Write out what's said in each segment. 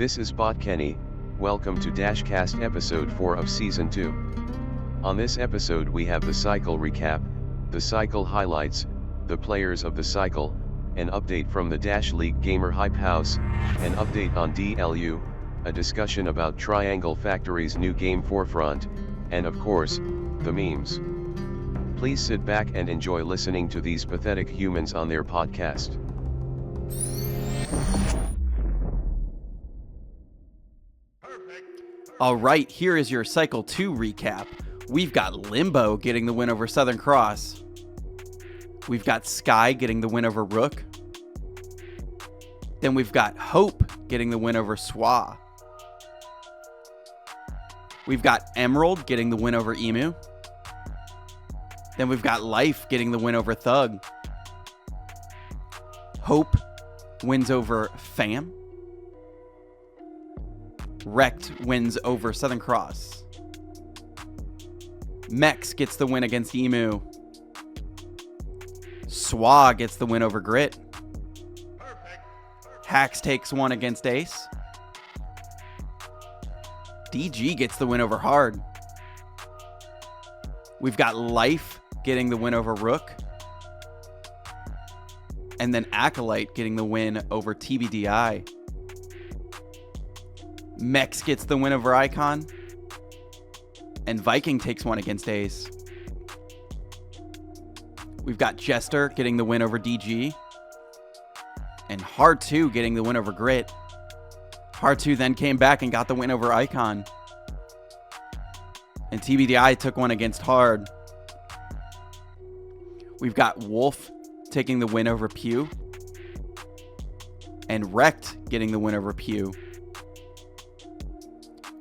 This is Bot Kenny. Welcome to DASHCAST episode 4 of season 2. On this episode we have the cycle recap, the cycle highlights, the players of the cycle, an update from the Dash League Gamer Hype House, an update on DLU, a discussion about Triangle Factory's new game Forefront, and of course, the memes. Please sit back and enjoy listening to these pathetic humans on their podcast. All right, here is your Cycle 2 recap. We've got Limbo getting the win over Southern Cross. We've got Sky getting the win over Rook. Then we've got Hope getting the win over Swa. We've got Emerald getting the win over Emu. Then we've got Life getting the win over Thug. Hope wins over Fam. Wrecked wins over Southern Cross. Mex gets the win against Emu. Swa gets the win over Grit. Hax takes one against Ace. DG gets the win over Hard. We've got Life getting the win over Rook. And then Acolyte getting the win over TBDI. Mex gets the win over Icon. And Viking takes one against Ace. We've got Jester getting the win over DG. And Hard 2 getting the win over Grit. Hard 2 then came back and got the win over Icon. And TBDI took one against Hard. We've got Wolf taking the win over Pew. And Wrecked getting the win over Pew.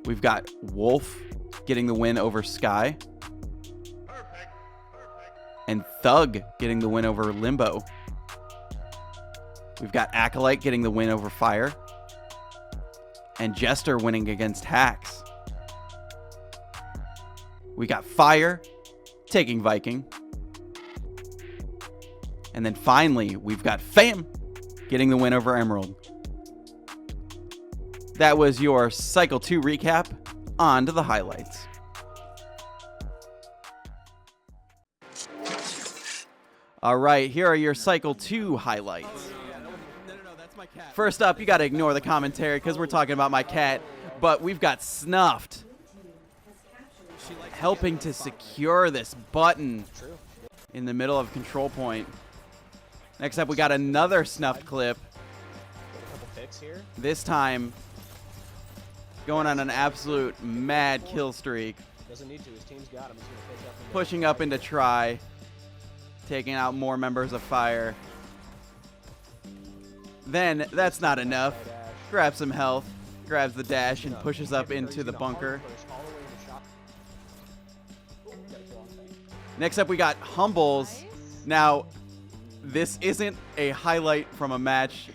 We've got Wolf getting the win over Sky. And Thug getting the win over Limbo. We've got Acolyte getting the win over Fire. And Jester winning against Hax. We got Fire taking Viking. And then finally, we've got Fam getting the win over Emerald. That was your Cycle 2 recap. On to the highlights. All right, here are your Cycle 2 highlights. First up, you got to ignore the commentary because we're talking about my cat, but we've got Snuffed helping to secure this button in the middle of control point. Next up, we got another Snuffed clip. This time, going on an absolute mad kill streak. Doesn't need to. His team's got him. He's gonna push up pushing up into Try. Taking out more members of Fire. Then, that's not enough. Grabs some health. Grabs the dash and pushes up into the bunker. Next up, we got Humbles. Now, this isn't a highlight from a match.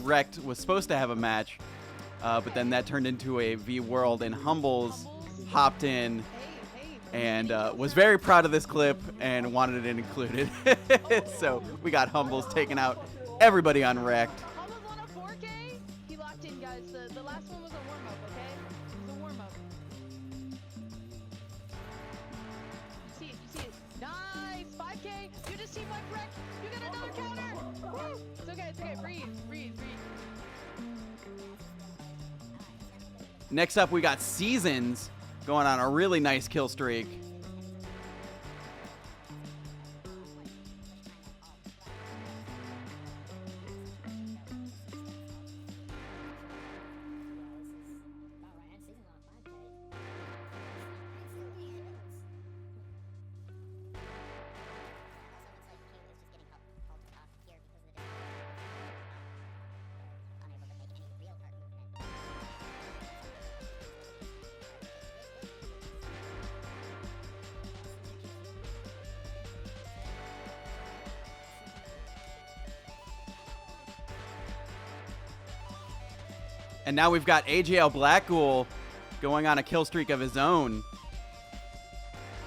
Wrecked was supposed to have a match. But then that turned into a V-World, and Humbles hopped in and was very proud of this clip and wanted it included. So we got Humbles taking out everybody on Wrecked. Humbles on a 4K. He locked in, guys. The last one was a warm-up, okay? It was a warm-up. You see it. Nice. 5K. You just team like Wrecked. You get another counter. Woo. It's okay. Breathe. Next up, we got Seasons going on a really nice kill streak. And now we've got AJL Blackghoul going on a kill streak of his own.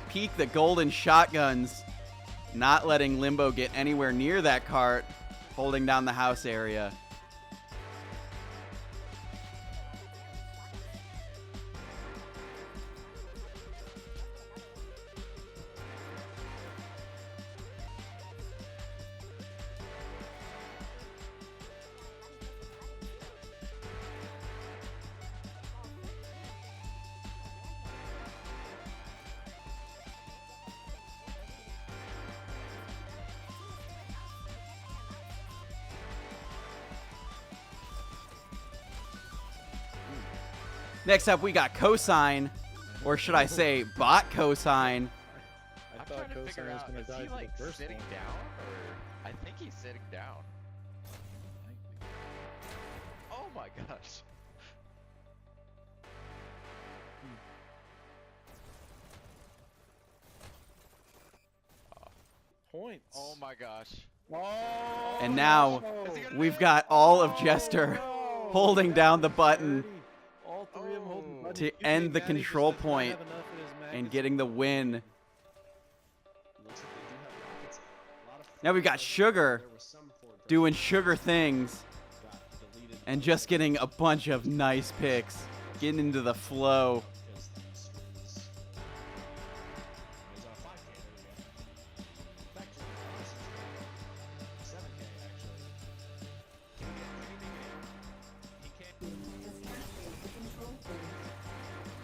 Peek the golden shotguns, not letting Limbo get anywhere near that cart, holding down the house area. Next up, we got Cosine, or should I say bot Cosine. I I'm thought trying to figure Cosine was out, gonna is die he for like the first sitting one. down, or I think he's sitting down. Oh my gosh. Points. Oh my gosh. Oh, And now we've got all of Jester holding down the button All three of them holding the button. to You end think the Matty just control does not point have enough in his and magazine? getting the win. Looks like they do have rockets. A lot of Now we've got Sugar there was some forward pressure doing Sugar things got deleted and just getting a bunch of nice picks, getting into the flow. because the strings. He's on 5K. There we go. Back to the last 7K actually. Can he get? He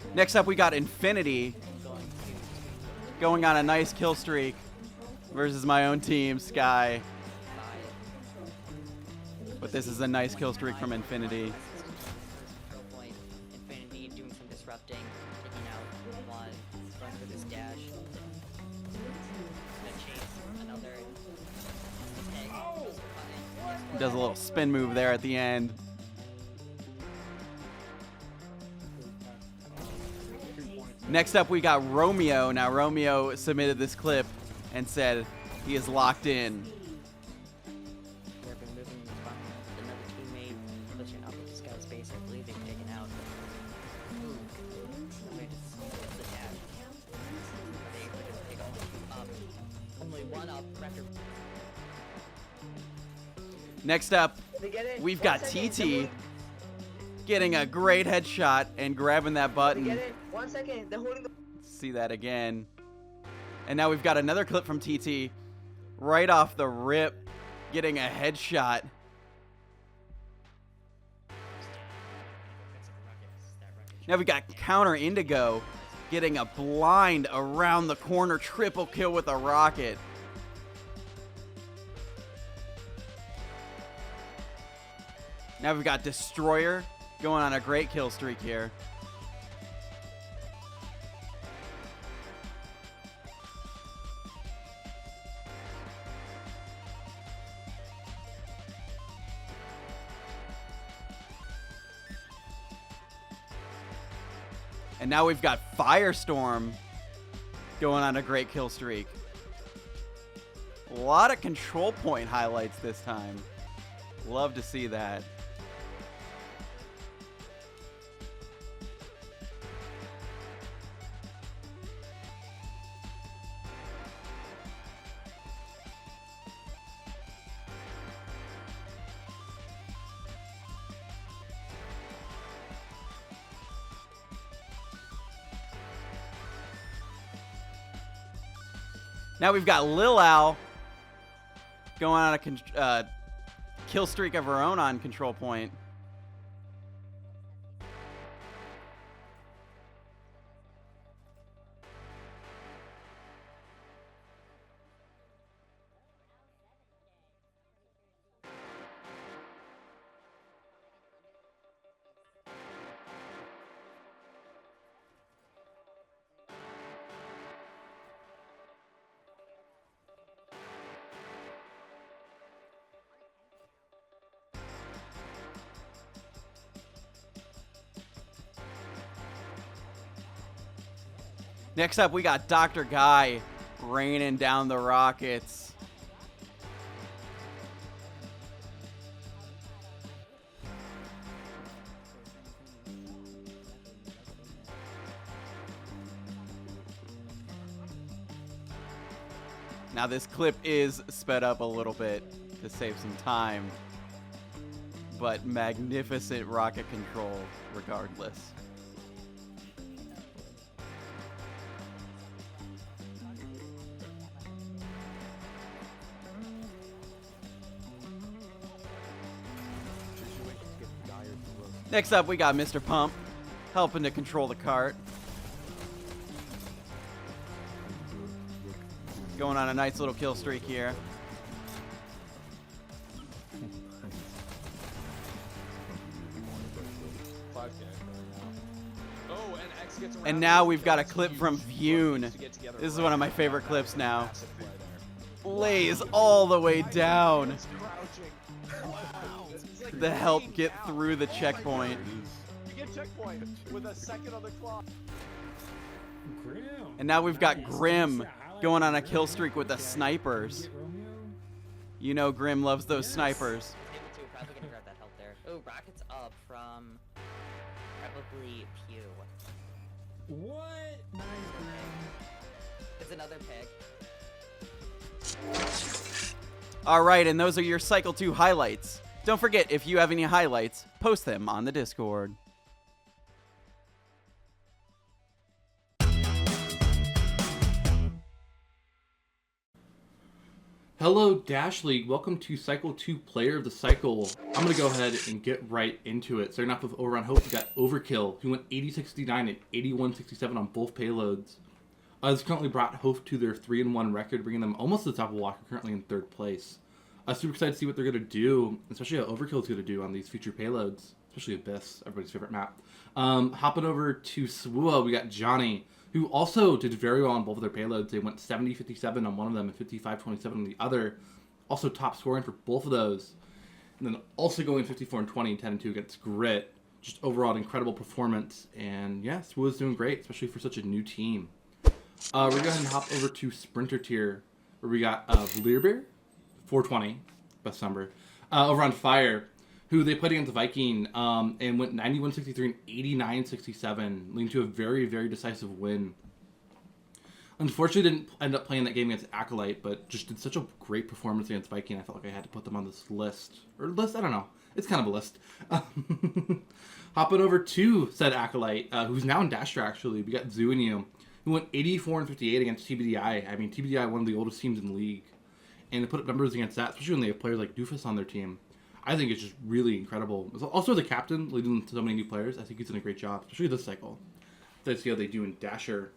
can't. Next up, we got Infinity going on a nice kill streak versus my own team, Sky. But this is a nice kill streak from Infinity. Control point, Infinity doing some disrupting, taking out one, going for this dash. Gonna chase another. Tag. Does a little spin move there at the end. Next up, we got Romeo. Now, Romeo submitted this clip and said he is locked in. They've been moving behind another teammate, pushing up with this guy's space. I believe they've taken out. Wait, it's the dash. They could just pick up. Only one up. Record. Next up, we've got TT getting a great headshot and grabbing that button. 1 second. They're holding the. See that again. And now we've got another clip from TT right off the rip, getting a headshot. Now we got Counter Indigo getting a blind around the corner triple kill with a rocket. Now we've got Destroyer going on a great kill streak here. And now we've got Firestorm going on a great kill streak. A lot of control point highlights this time. Love to see that. Now we've got Lil Al going on a kill streak of her own on control point. Next up, we got Dr. Guy raining down the rockets. Now this clip is sped up a little bit to save some time, but magnificent rocket control regardless. Next up, we got Mr. Pump helping to control the cart. Going on a nice little kill streak here. And now we've got a clip from Vune. This is one of my favorite clips now. Lays all the way down to help get through the checkpoint. You get checkpoint with a second on the clock. And now we've got Grim going on a kill streak with the snipers. You know Grim loves those snipers. Probably gonna grab that help there. Oh, rockets up from probably Pew. What? It's another pick. All right, and those are your Cycle 2 highlights. Don't forget, if you have any highlights, post them on the Discord. Hello, Dash League. Welcome to Cycle 2 Player of the Cycle. I'm going to go ahead and get right into it. Starting off with Over on Hope, we got Overkill, who went 80-69 and 81-67 on both payloads. This currently brought Hope to their 3-1 record, bringing them almost to the top of Walker, currently in 3rd place. Super excited to see what they're going to do, especially how Overkill's going to do on these future payloads, especially Abyss, everybody's favorite map. Hopping over to Swua, we got Johnny, who also did very well on both of their payloads. They went 70-57 on one of them and 55-27 on the other. Also top scoring for both of those. And then also going 54-20 and 10-2 against Grit. Just overall an incredible performance. And yeah, Swua's doing great, especially for such a new team. We're going to go ahead and hop over to Sprinter tier, where we got Blearbeer, 420, best number, over on Fire, who they played against Viking and went 91-63 and 89-67, leading to a very, very decisive win. Unfortunately, didn't end up playing that game against Acolyte, but just did such a great performance against Viking, I felt like I had to put them on this list. Or list, I don't know. It's kind of a list. Hopping over to said Acolyte, who's now in Dasher, actually. We got Zooinyou, who went 84-58 against TBDI. I mean, TBDI, one of the oldest teams in the league. And to put up numbers against that, especially when they have players like Doofus on their team, I think it's just really incredible. Also, the captain, leading so many new players, I think he's done a great job, especially this cycle. Let's see how they do in Dasher.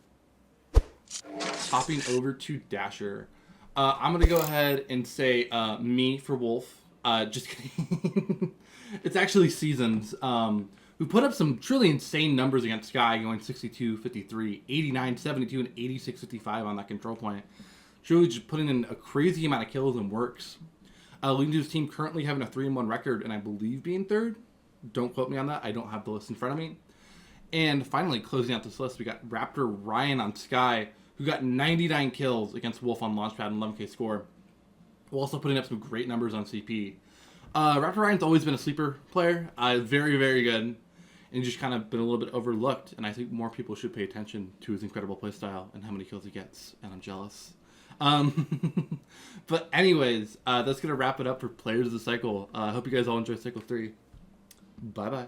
Hopping over to Dasher. I'm going to go ahead and say me for Wolf. Just kidding. It's actually Seasons, who put up some truly insane numbers against Sky, going 62-53, 89-72, and 86-55 on that control point. Truly just putting in a crazy amount of kills and works. Leading to his team currently having a 3-1 record, and I believe being 3rd. Don't quote me on that. I don't have the list in front of me. And finally, closing out this list, we got Raptor Ryan on Sky, who got 99 kills against Wolf on Launchpad and 11k score. While also putting up some great numbers on CP. Raptor Ryan's always been a sleeper player. Very, very good. And just kind of been a little bit overlooked. And I think more people should pay attention to his incredible playstyle and how many kills he gets. And I'm jealous. But anyways, that's going to wrap it up for Players of the Cycle. I hope you guys all enjoy Cycle 3. Bye-bye.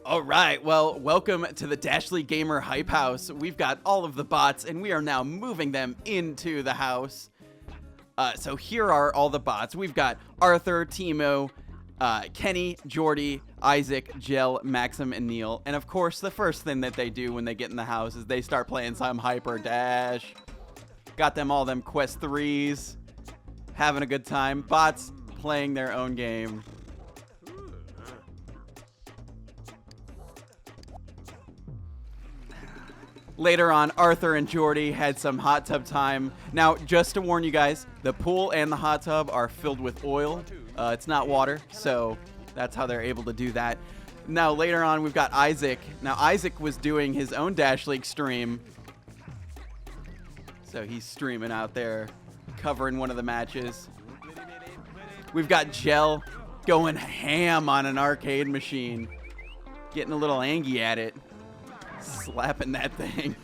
All right, well, welcome to the Dash League Gamer Hype House. We've got all of the bots, and we are now moving them into the house. So here are all the bots. We've got Arthur, Timo, Kenny, Jordy, Isaac, Jell, Maxim, and Neil. And of course, the first thing that they do when they get in the house is they start playing some Hyperdash. Got them all them Quest 3s. Having a good time. Bots playing their own game. Later on, Arthur and Jordy had some hot tub time. Now, just to warn you guys, the pool and the hot tub are filled with oil. It's not water, so that's how they're able to do that. Now, later on, we've got Isaac. Now, Isaac was doing his own Dash League stream. So he's streaming out there, covering one of the matches. We've got Jell going ham on an arcade machine, getting a little angry at it. Slapping that thing.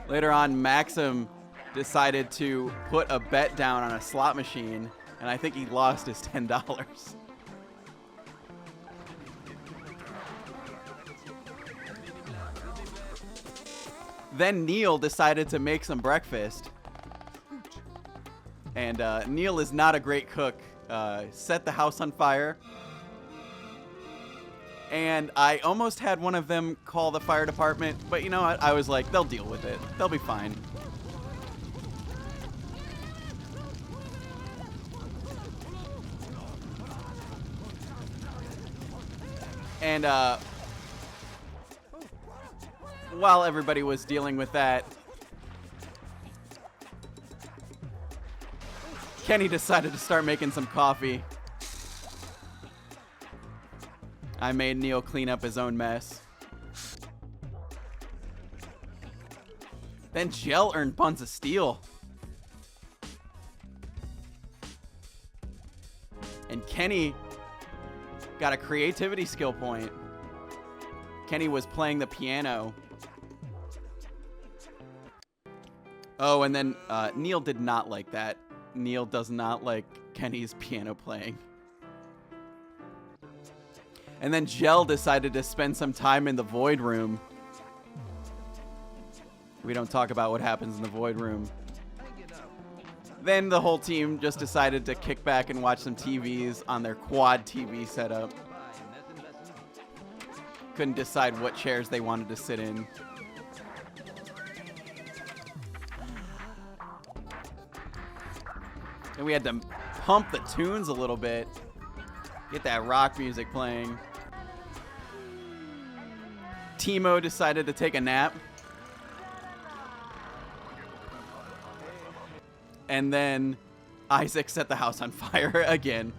Later on, Maxim decided to put a bet down on a slot machine, and I think he lost his $10. Then Neil decided to make some breakfast. And Neil is not a great cook. Set the house on fire. And I almost had one of them call the fire department, but you know what? I was like, they'll deal with it. They'll be fine. And while everybody was dealing with that, Kenny decided to start making some coffee. I made Neil clean up his own mess. Then Gel earned Buns of Steel. And Kenny got a creativity skill point. Kenny was playing the piano. Oh, and then Neil did not like that. Neil does not like Kenny's piano playing. And then Gel decided to spend some time in the Void Room. We don't talk about what happens in the Void Room. Then the whole team just decided to kick back and watch some TVs on their quad TV setup. Couldn't decide what chairs they wanted to sit in. And we had to pump the tunes a little bit. Get that rock music playing. Timo decided to take a nap. And then Isaac set the house on fire again.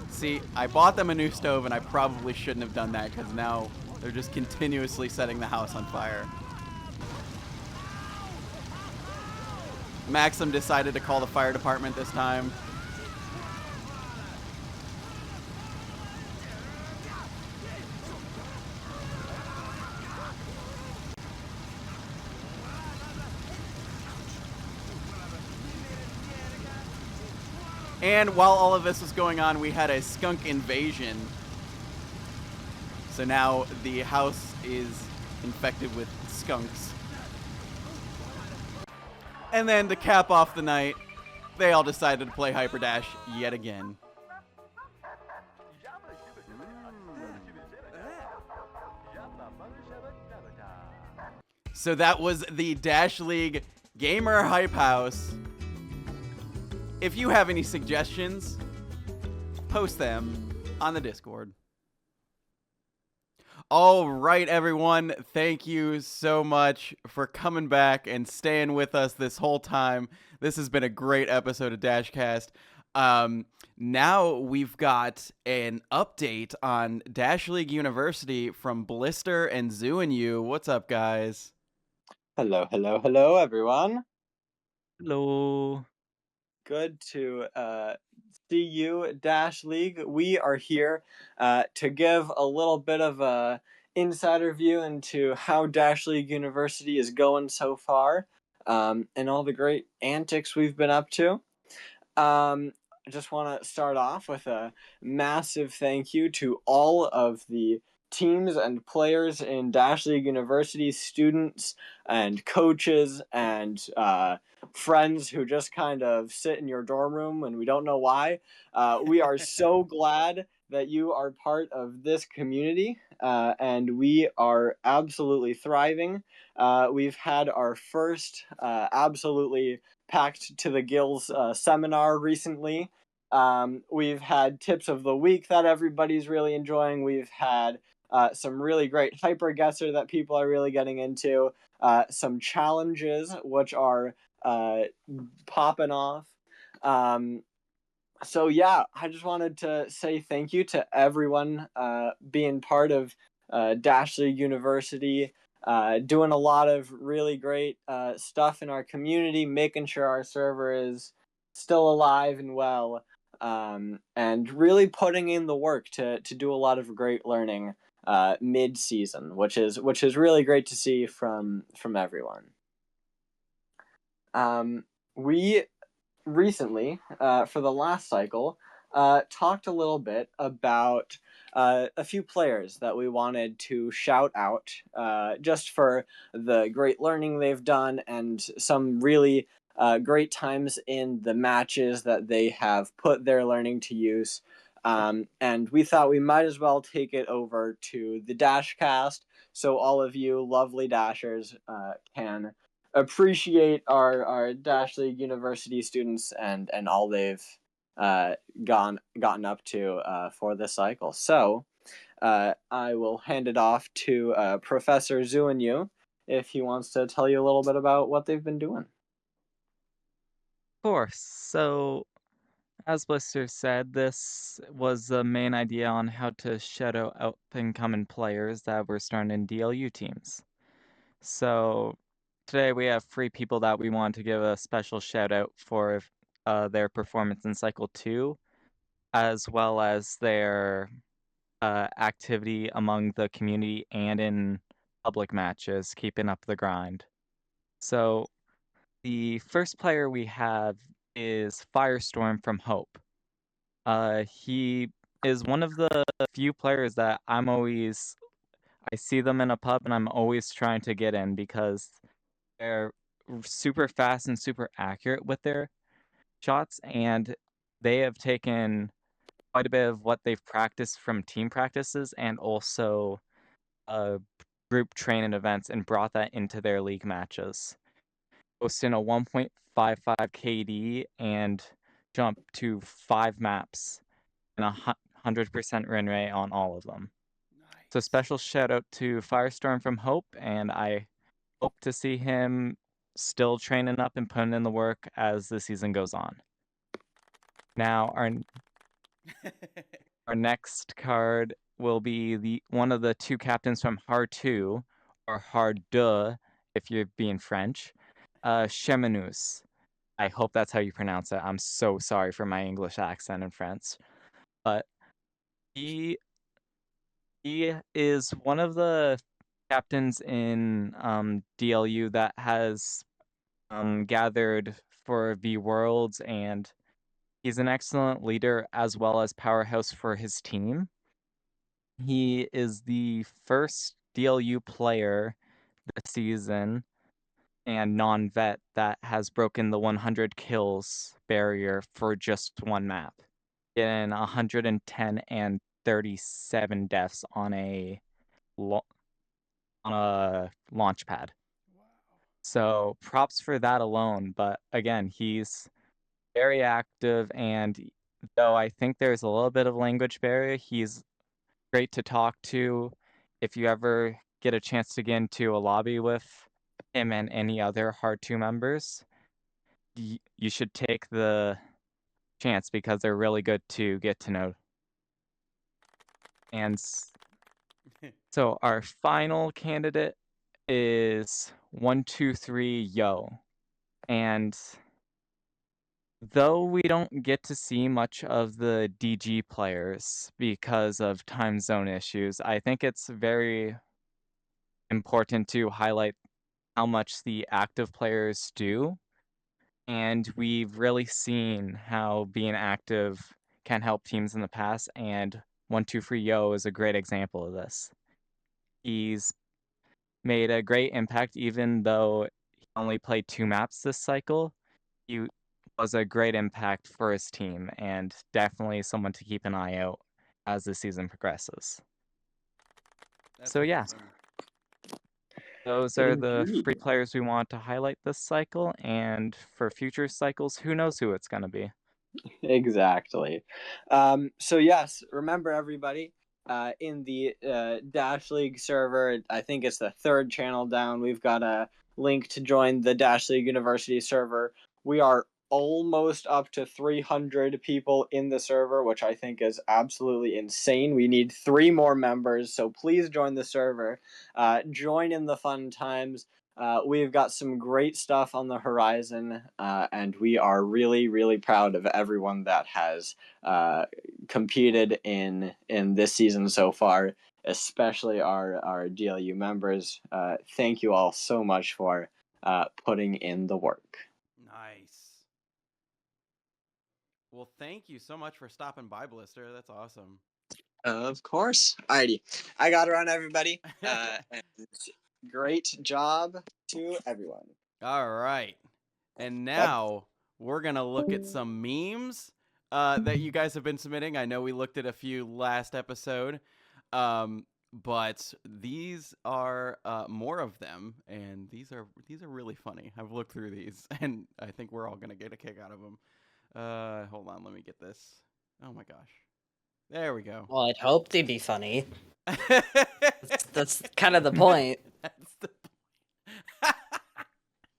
See, I bought them a new stove and I probably shouldn't have done that because now they're just continuously setting the house on fire. Maxim decided to call the fire department this time. And while all of this was going on, we had a skunk invasion. So now the house is infected with skunks. And then to cap off the night, they all decided to play Hyperdash yet again. So that was the Dash League Gamer Hype House. If you have any suggestions, post them on the Discord. All right, everyone. Thank you so much for coming back and staying with us this whole time. This has been a great episode of DashCast. Now we've got an update on Dash League University from Blister and Zooinyou. What's up, guys? Hello, hello, hello, everyone. Hello. Good to see you, Dash League. We are here to give a little bit of a insider view into how Dash League University is going so far, and all the great antics we've been up to. I just want to start off with a massive thank you to all of the teams and players in Dash League University, students and coaches and friends who just kind of sit in your dorm room and we don't know why. We are so glad that you are part of this community, and we are absolutely thriving. We've had our first absolutely packed to the gills seminar recently. We've had tips of the week that everybody's really enjoying. We've had some really great hyper guesser that people are really getting into. Some challenges which are popping off. So yeah, I just wanted to say thank you to everyone being part of Dash League University, doing a lot of really great stuff in our community, making sure our server is still alive and well, and really putting in the work to do a lot of great learning mid-season, which is really great to see from everyone. We recently, for the last cycle, talked a little bit about a few players that we wanted to shout out just for the great learning they've done and some really great times in the matches that they have put their learning to use. And we thought we might as well take it over to the DASHCAST so all of you lovely Dashers can appreciate our Dash League University students and all they've gotten up to for this cycle. So I will hand it off to Professor Zooinyou if he wants to tell you a little bit about what they've been doing. Of course. So, as Blister said, this was the main idea on how to shadow out incoming players that were starting in DLU teams. So, today we have 3 people that we want to give a special shout out for their performance in Cycle 2, as well as their activity among the community and in public matches, keeping up the grind. So, the first player we have is Firestorm from Hope. He is one of the few players that I see them in a pub and I'm always trying to get in because they're super fast and super accurate with their shots, and they have taken quite a bit of what they've practiced from team practices and also group training events and brought that into their league matches. Posting a 1.55 KD and jump to 5 maps and 100% win rate on all of them. So special shout out to Firestorm from Hope, and I hope to see him still training up and putting in the work as the season goes on. Now our next card will be one of the 2 captains from Hard 2, or Hard 2 if you're being French, Cheminus. I hope that's how you pronounce it. I'm so sorry for my English accent in French. But he is one of the captains in DLU that has gathered for the Worlds, and he's an excellent leader as well as powerhouse for his team. He is the first DLU player this season and non-vet that has broken the 100 kills barrier for just one map, getting 110 and 37 deaths on a launch pad. So props for that alone. But again, he's very active, and though I think there's a little bit of language barrier, he's great to talk to. If you ever get a chance to get into a lobby with him and any other Hard 2 members, you should take the chance because they're really good to get to know. And so our final candidate is 123 Yo. And though we don't get to see much of the DG players because of time zone issues, I think it's very important to highlight how much the active players do. And we've really seen how being active can help teams in the past, and 123 Yo is a great example of this. He's made a great impact even though he only played 2 maps this cycle. He was a great impact for his team and definitely someone to keep an eye out as the season progresses. So yeah, those are the 3 players we want to highlight this cycle, and for future cycles, who knows who it's going to be. Exactly. So yes, remember everybody, in the Dash League server, I think it's the 3rd channel down, we've got a link to join the Dash League University server. We are almost up to 300 people in the server, which I think is absolutely insane. We need 3 more members, so please join the server. Join in the fun times. We've got some great stuff on the horizon, and we are really, really proud of everyone that has competed in this season so far, especially our DLU members. Thank you all so much for putting in the work. Nice. Well, thank you so much for stopping by, Blister. That's awesome. Of course. Alrighty. I got to run, everybody. And great job to everyone. All right. And now we're going to look at some memes that you guys have been submitting. I know we looked at a few last episode, but these are more of them, and these are really funny. I've looked through these, and I think we're all going to get a kick out of them. Hold on, let me get this. Oh my gosh. There we go. Well, I'd hope they'd be funny. That's kind of the point. That's the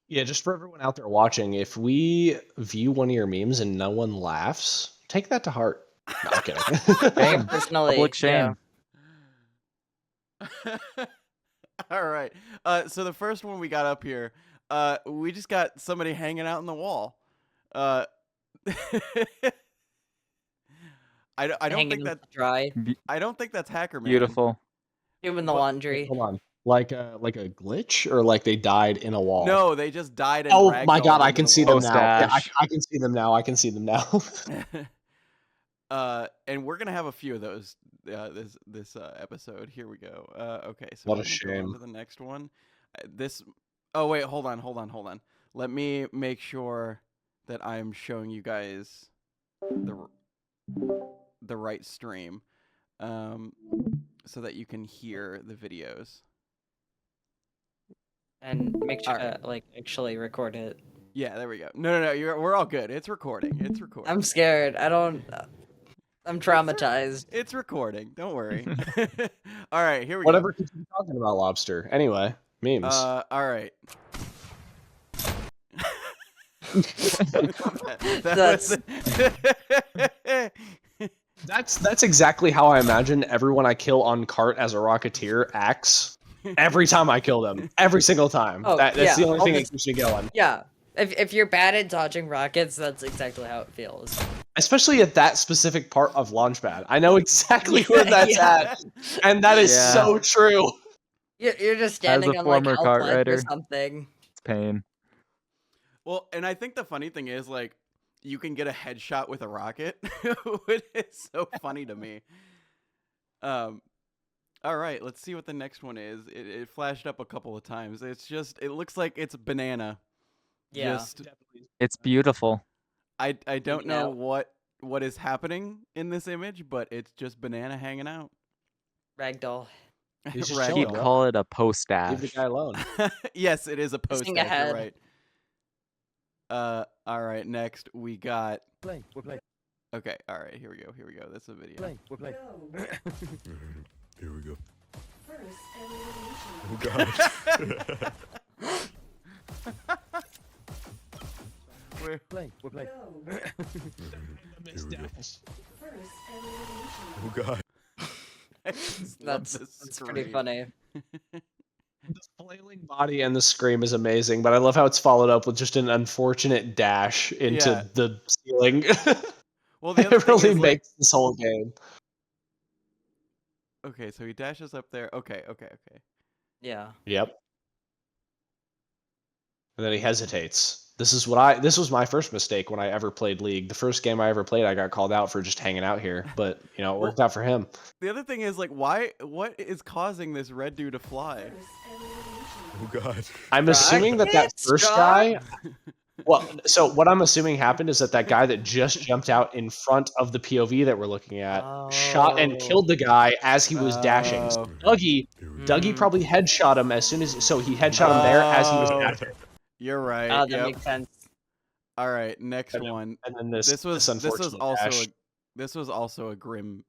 Yeah, just for everyone out there watching, if we view one of your memes and no one laughs, take that to heart. No, I'm kidding. Shame. Personally, Public shame. All right. So the first one we got up here, we just got somebody hanging out in the wall. I don't Hanging think that dry, I don't think that's Hacker Man. Beautiful. doing the laundry. Hold on. Like a glitch, or like they died in a wall? No, they just died. And Oh my ragdolled god, I into can the see wall. them now. Yeah, Post-dash. I can see them now. I can see them now. And we're gonna have a few of those this episode. Here we go. Okay, so What a let me go on shame. to the next one. This. Oh wait, hold on. Let me make sure that I'm showing you guys the right stream, so that you can hear the videos. And make sure, Alright. like, actually record it. Yeah, there we go. No, we're all good. It's recording. It's recording. I'm scared. I'm traumatized. It's recording. Don't worry. All right, here we Whatever keeps you talking about, Lobster. Anyway, memes. go. All right. That's exactly how I imagine everyone I kill on cart as a Rocketeer acts every time I kill them. Every single time. Oh, That's yeah, the only thing that almost- keeps me going. Yeah. If you're bad at dodging rockets, that's exactly how it feels. Especially at that specific part of Launchpad. I know exactly where that's Yeah. at. And that is Yeah. so true. You're just standing a on, like, former health kart life or rider. something. It's pain. Well, and I think the funny thing is, like, you can get a headshot with a rocket, which is so funny to me. All right, let's see what the next one is. It flashed up a couple of times. It looks like it's banana. Yeah. Just, It's beautiful. I don't know Yeah. what is happening in this image, but it's just banana hanging out. Ragdoll. He's just Ragdoll. chilling, You'd bro. call it a post Leave the dash. guy alone. Yes, it is a post. Missing You're ahead. right. All right, next we got. We're playing. Okay, all right, here we go. That's a video. We're playing. Here we go. Oh god. We're We're playing. Here we go. Oh Oh god. I just love That's this pretty scream. funny. The flailing body and the scream is amazing, but I love how it's followed up with just an unfortunate dash into Yeah. the ceiling. Well, the other It thing really is, like, makes this whole game. okay, so he dashes up there. Okay. Yeah. Yep. And then he hesitates. This was my first mistake when I ever played League. The first game I ever played, I got called out for just hanging out here, but it worked out for him. The other thing is, like, what is causing this red dude to fly? Oh god. I'm assuming that Rockets, first John? guy. Well, so what I'm assuming happened is that guy that just jumped out in front of the POV that we're looking at shot and Oh. killed the guy as he was dashing. So Oh. Dougie Here we go. Mm. probably headshot him as soon as. So he headshot him there as he was Oh. dashing. You're right. Oh, that Yep. makes sense. All right, next And then- one. And then this This was unfortunate also dash. this was also a grim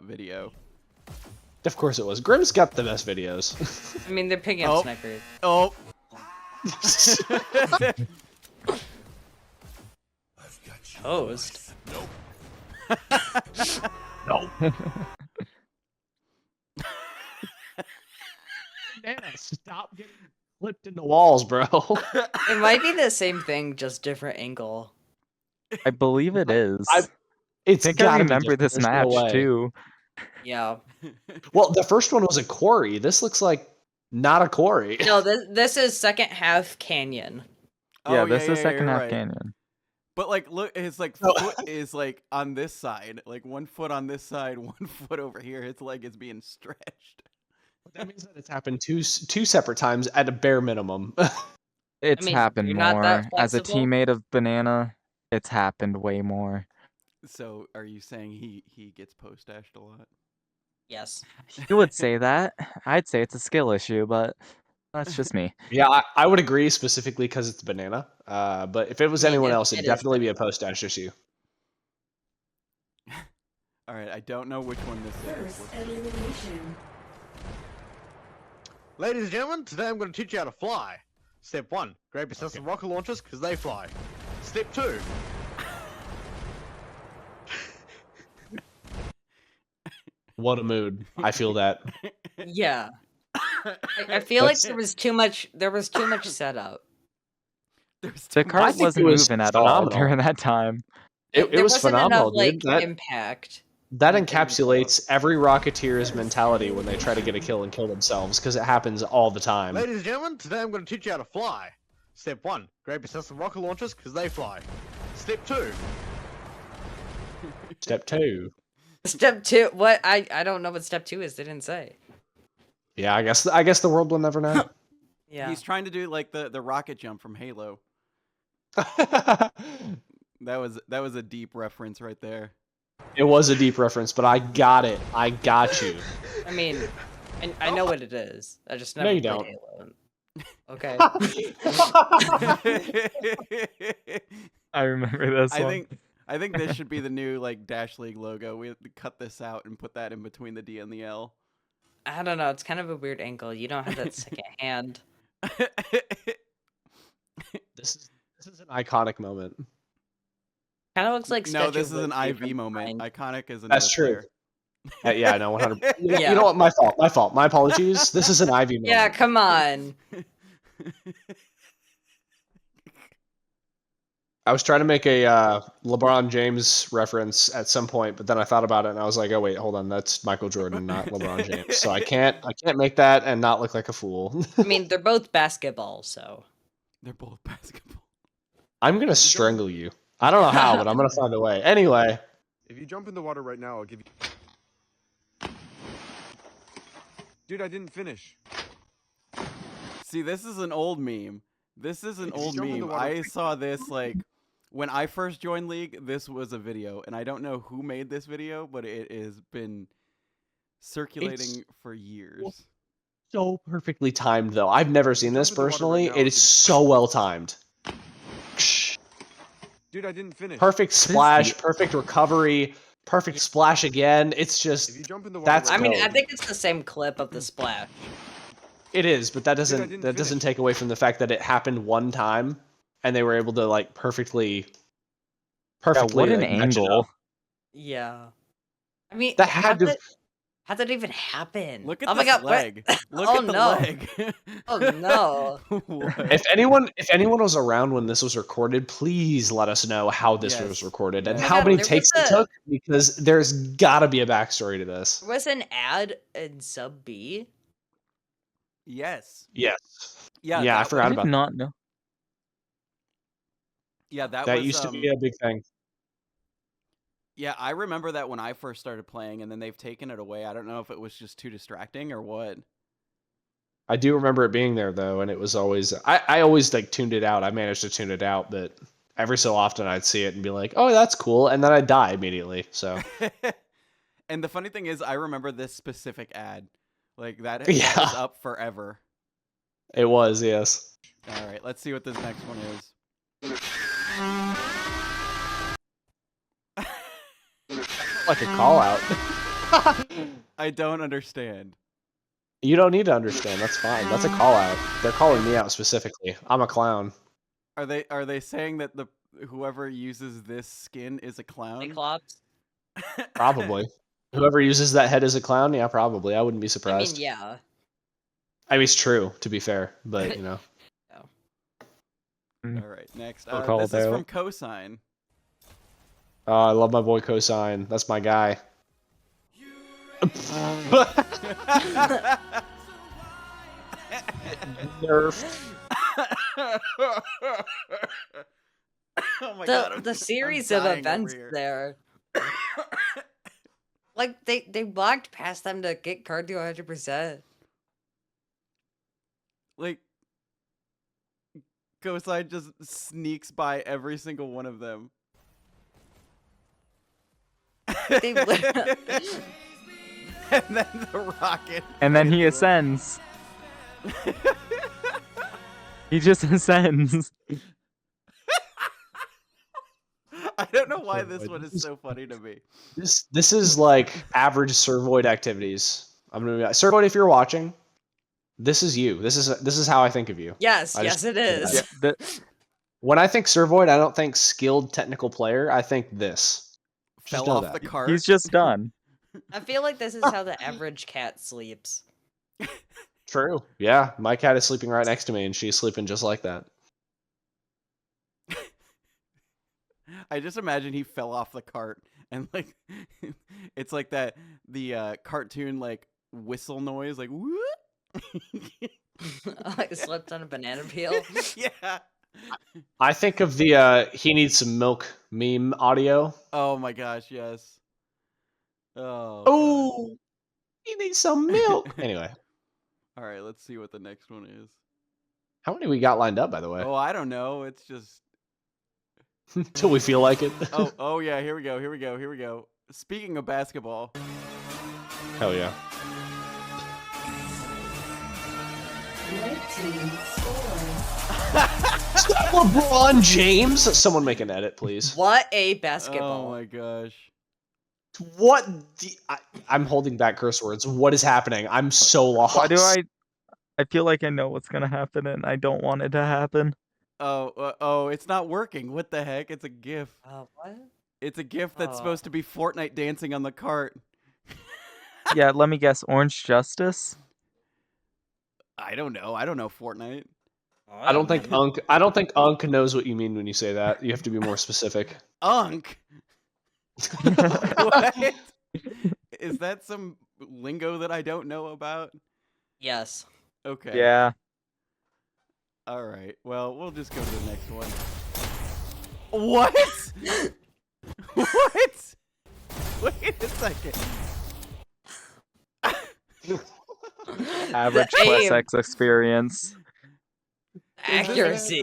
video. Of course it was. Grimm's got the best videos. I mean, they're picking Oh. up snipers. Oh. Host. no. Stop getting flipped into walls, bro. It might be the same thing, just different angle. I believe it is. I It's think I gotta be remember different. this There's no match way. too. Yeah. Well, the first one was a quarry. This looks like not a quarry. No, this is second half canyon. Yeah, Oh, this is second you're half right. canyon. But like, look, his like No. foot is like on this side, like 1 foot on this side, 1 foot over here. His leg is being stretched. That means that it's happened two separate times at a bare minimum. It's mean, happened you're not that more. As a flexible? teammate of Banana, it's happened way more. So, are you saying he gets post dashed a lot? Yes. You would say that. I'd say it's a skill issue, but that's just me. Yeah, I would agree specifically because it's Banana. But if it was I mean, anyone else, it'd it is definitely be a Banana. post dash issue. All right, I don't know which one this is. First elimination. Ladies and gentlemen, today I'm going to teach you how to fly. Step 1, grab yourself some rocket launchers because they fly. Step 2, What a mood. I feel that. Yeah. I feel like there was too much setup. The cart think wasn't it was moving at all phenomenal. during that time. It There was wasn't phenomenal, enough, dude. like, impact. That in getting encapsulates every Rocketeer's mentality when they try to get a kill and kill themselves, because it happens all the time. ladies and gentlemen, today I'm going to teach you how to fly. Step 1, grab yourself some rocket launchers because they fly. Step 2, Step 2. Step 2, what? I don't know what step 2 is. They didn't say. Yeah, I guess the world will never know. Yeah. He's trying to do like the rocket jump from Halo. That was a deep reference right there. It was a deep reference, but I got it. I got you. I mean, I know what it is. I just No, never you played don't. Halo. Okay. I remember this one. I think this should be the new like Dash League logo. We have to cut this out and put that in between the D and the L. I don't know. It's kind of a weird angle. You don't have that second hand. This is an iconic moment. Kind of looks like No, Statue this of is an Liberty IV from moment. behind. Iconic is another That's true. player. Yeah, no, 100. Yeah. You know what? My fault. My apologies. This is an Ivy moment. Yeah, come on. I was trying to make a LeBron James reference at some point, but then I thought about it and I was like, oh wait, hold on, that's Michael Jordan, not LeBron James. So I can't make that and not look like a fool. I mean, they're both basketball, so. They're both basketball. I'm gonna strangle you. I don't know how, but I'm gonna find a way. Anyway. If you jump in the water right now, I'll give you... Dude, I didn't finish. See, this is an old meme. This is an If you old jump in the meme. water- I saw this like when I first joined League. This was a video, and I don't know who made this video, but it has been circulating for years. So perfectly timed though. I've never seen this Jump in the water right personally. now, It is so well timed. Dude, I didn't finish. Perfect splash, perfect recovery, perfect splash again. It's just If you jump in the water that's right I mean, gold. I think it's the same clip of the splash. It is, but that doesn't didn't that doesn't finish. take away from the fact that it happened one time and they were able to like perfectly What an like, match it up. angle. Yeah. I mean, That had to how'd that even happen? Look at oh my this god, what? leg. Look Oh, at the no. leg. Oh no. What? If anyone was around when this was recorded, please let us know how this Yes. was recorded and Yes. how Yeah, many there takes was it a- took, because there's gotta be a backstory to this. There was an ad in Sub B. Yes. Yes. Yeah. Yeah, I that forgot I was- about did not know. Yeah, that that. was. Used to be a big thing. Yeah, I remember that when I first started playing, and then they've taken it away. I don't know if it was just too distracting or what. I do remember it being there though, and it was always I always like tuned it out. I managed to tune it out, but every so often I'd see it and be like, "Oh, that's cool," and then I'd die immediately. So And the funny thing is, I remember this specific ad. Like that Yeah. was up forever. it was, yes. All right, let's see what this next one is. Like a call out. I don't understand. You don't need to understand. That's fine. That's a call out. They're calling me out specifically. I'm a clown. Are they saying that the whoever uses this skin is a clown? Cyclops. Probably. Whoever uses that head as a clown, yeah, probably. I wouldn't be I mean, surprised. yeah. I mean, it's true, to be fair, but you know. All right, next. I'll call This it is out. from Cosine. I love my boy Cosine. That's my guy. Nerf. Oh my god. The I'm series of dying over events here. there. Like they walked past them to get card to 100%. Like Cosine just sneaks by every single one of them. They literally- And then the rocket. And then he hits him. ascends. He just ascends. I don't know why this one is so funny to me. This is like average Servoid activities. I'm gonna be Servoid, if you're watching, this is you. This is how I think of you. Yes, I yes, just- it is. When I think Servoid, I don't think skilled technical player. I think this. Just Fell know off the that. cart. He's just done. I feel like this is how the average cat sleeps. True. Yeah, my cat is sleeping right next to me, and she's sleeping just like that. I just imagine he fell off the cart and like it's like the cartoon like whistle noise like whoop. Like slipped on a banana peel. Yeah. I think of the he needs some milk meme audio. Oh my gosh, yes. Oh. Oh, he needs some milk. Anyway, All right, let's see what the next one is. how many we got lined up, by the way? Oh, I don't know. It's just Until we feel like it. oh yeah, here we go. Speaking of basketball. Hell yeah. Is that LeBron James? Someone make an edit, please. What a basketball. Oh my gosh. What? I'm holding back curse words. What is happening? I'm so lost. Why do I feel like I know what's gonna happen and I don't want it to happen. Oh, it's not working. What the heck? It's a GIF. What? It's a GIF that's supposed to be Fortnite dancing on the cart. Yeah, let me guess. Orange Justice? I don't know. I don't know Fortnite. I don't think Unk knows what you mean when you say that. You have to be more specific. Unk? What? Is that some lingo that I don't know about? Yes. Okay. Yeah. All right. Well, we'll just go to the next one. What? What? Wait a second. Average The plus aim. X experience. Accuracy.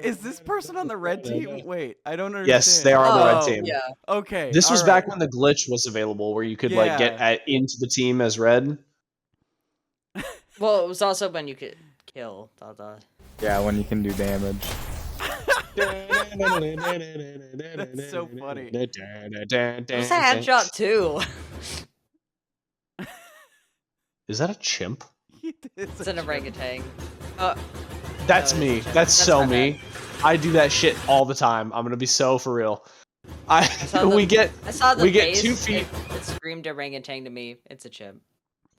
Is this person on the red team? Wait, I don't understand. Yes, they are on the red team. Yeah. Okay. This was all back right. when the glitch was available, where you could like get Yeah. into the team as red. Well, it was also when you could kill. Yeah, when you can do damage. That's so funny. There's a head shot too. Is that a chimp? It's an orangutan. That's No, me. it's a chimp. That's so not me. I do that shit all the time. I'm gonna be so for real. I saw we get 2 face, feet. It screamed orangutan to me. It's a chimp.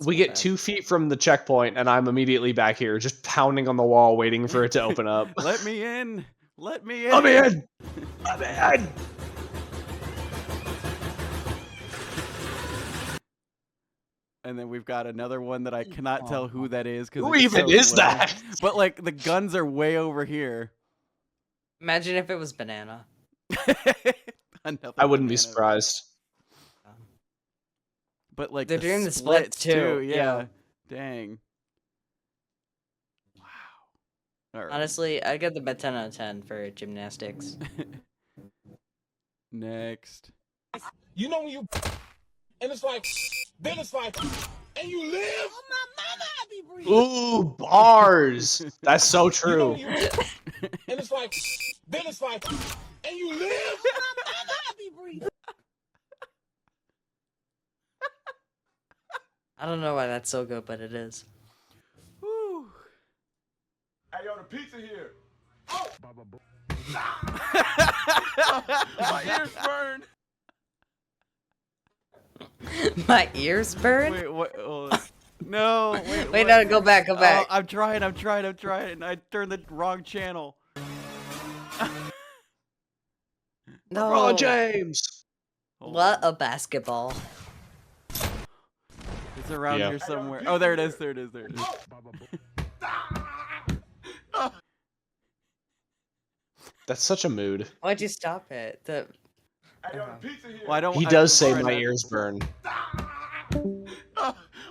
We get 2 feet from the checkpoint, and I'm immediately back here, just pounding on the wall, waiting for it to open up. Let me in. Let me in. Let me in. Let me in. And then we've got another one that I cannot tell who that is because Who even is that? But like the guns are way over here. Imagine if it was banana. Another I wouldn't be banana. surprised. But like They're the doing the splits splits, too, Yeah. yeah. Dang. Wow. All right. Honestly, I get the 10 out of 10 for gymnastics. Next. You know when you and it's like then it's like and you live. Oh my mama, I be breathing. Ooh, bars. That's so You know true. when you and it's like then it's like and you live. Oh my mama, I be breathing. I don't know why that's so good, but it is. Whew. Hey, yo, the pizza here. My ears burn. My ears burn? Wait, what? No. Wait. Wait, what? no, go back, go back. I'm trying. And I turned the wrong channel. No. LeBron James. What a basketball. It's around Yeah. here somewhere. Oh, there it is. There it is. That's such a mood. Why'd you stop it? Well, I don't. He I does was say trying my to- ears burn.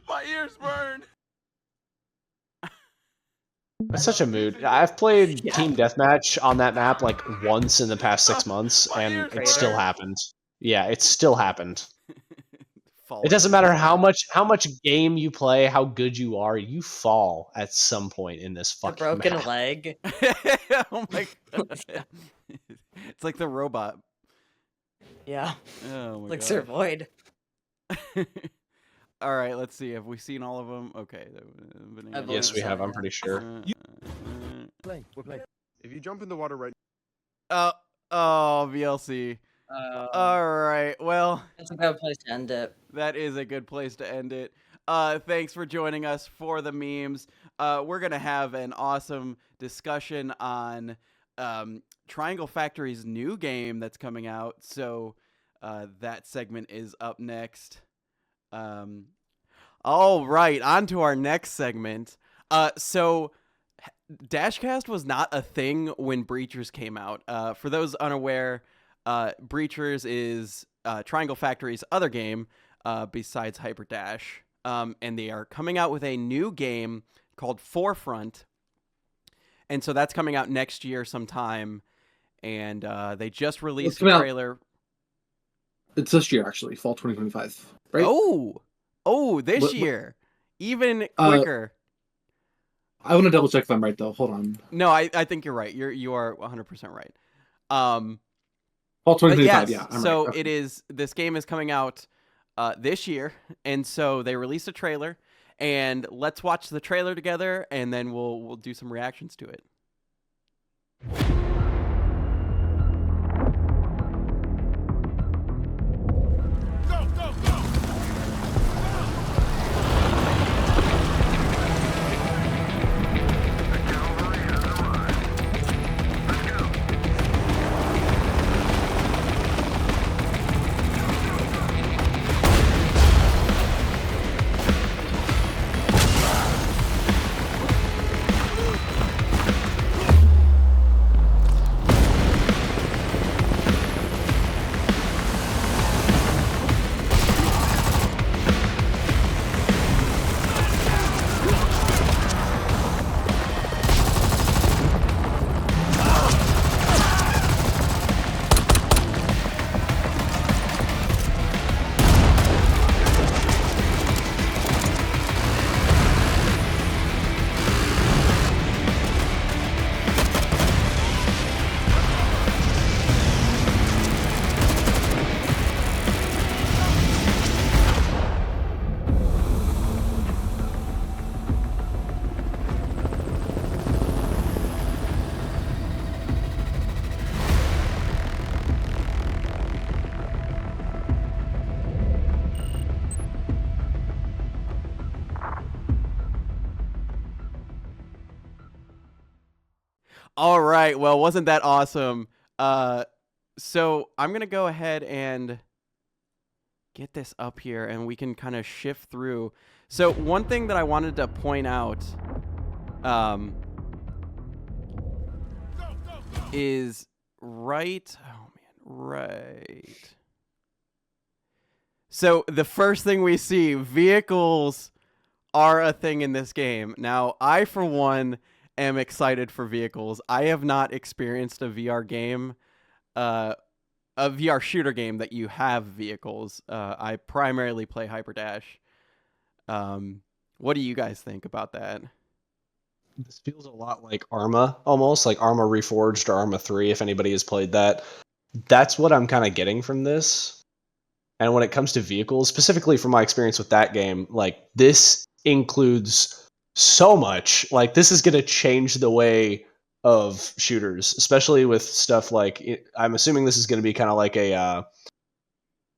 My ears burn. It's such a mood. I've played Yeah. Team Deathmatch on that map like once in the past 6 months, and it still happened. Yeah, it still happened. It doesn't matter how much game you play, how good you are, you fall at some point in this A fucking broken map. leg. Oh my god. It's like the robot. Yeah. Oh my Like god. Sir Void. All right, let's see. Have we seen all of them? Okay. Yes, we have. I'm pretty sure. We're playing. If you jump in the water right Oh, VLC. All right. Well, that's a good place to end it. That is a good place to end it. Thanks for joining us for the memes. We're going to have an awesome discussion on Triangle Factory's new game that's coming out. So that segment is up next. All right, on to our next segment. So DASHCAST was not a thing when Breachers came out. For those unaware, Breachers is Triangle Factory's other game besides Hyperdash. And they are coming out with a new game called Forefront. And so that's coming out next year sometime. And they just released a trailer. It's this year, actually, fall 2025. Right? This year. Even quicker. I want to double check if I'm right, though. Hold on. No, I think you're right. You are 100% right. Fall 2025, yes, yeah. So right. it is. This game is coming out this year, and so they released a trailer. And let's watch the trailer together, and then we'll do some reactions to it. All right. Well, wasn't that awesome? So I'm going to go ahead and get this up here, and we can kind of shift through. So one thing that I wanted to point out is right. So the first thing we see, vehicles are a thing in this game. Now, I, for one, am excited for vehicles. I have not experienced a VR game, a VR shooter game that you have vehicles. I primarily play Hyperdash. What do you guys think about that? This feels a lot like Arma, almost like Arma Reforged or Arma 3, if anybody has played that. That's what I'm kind of getting from this. And when it comes to vehicles, specifically from my experience with that game, like this includes so much. Like this is going to change the way of shooters, especially with stuff like, I'm assuming this is going to be kind of like a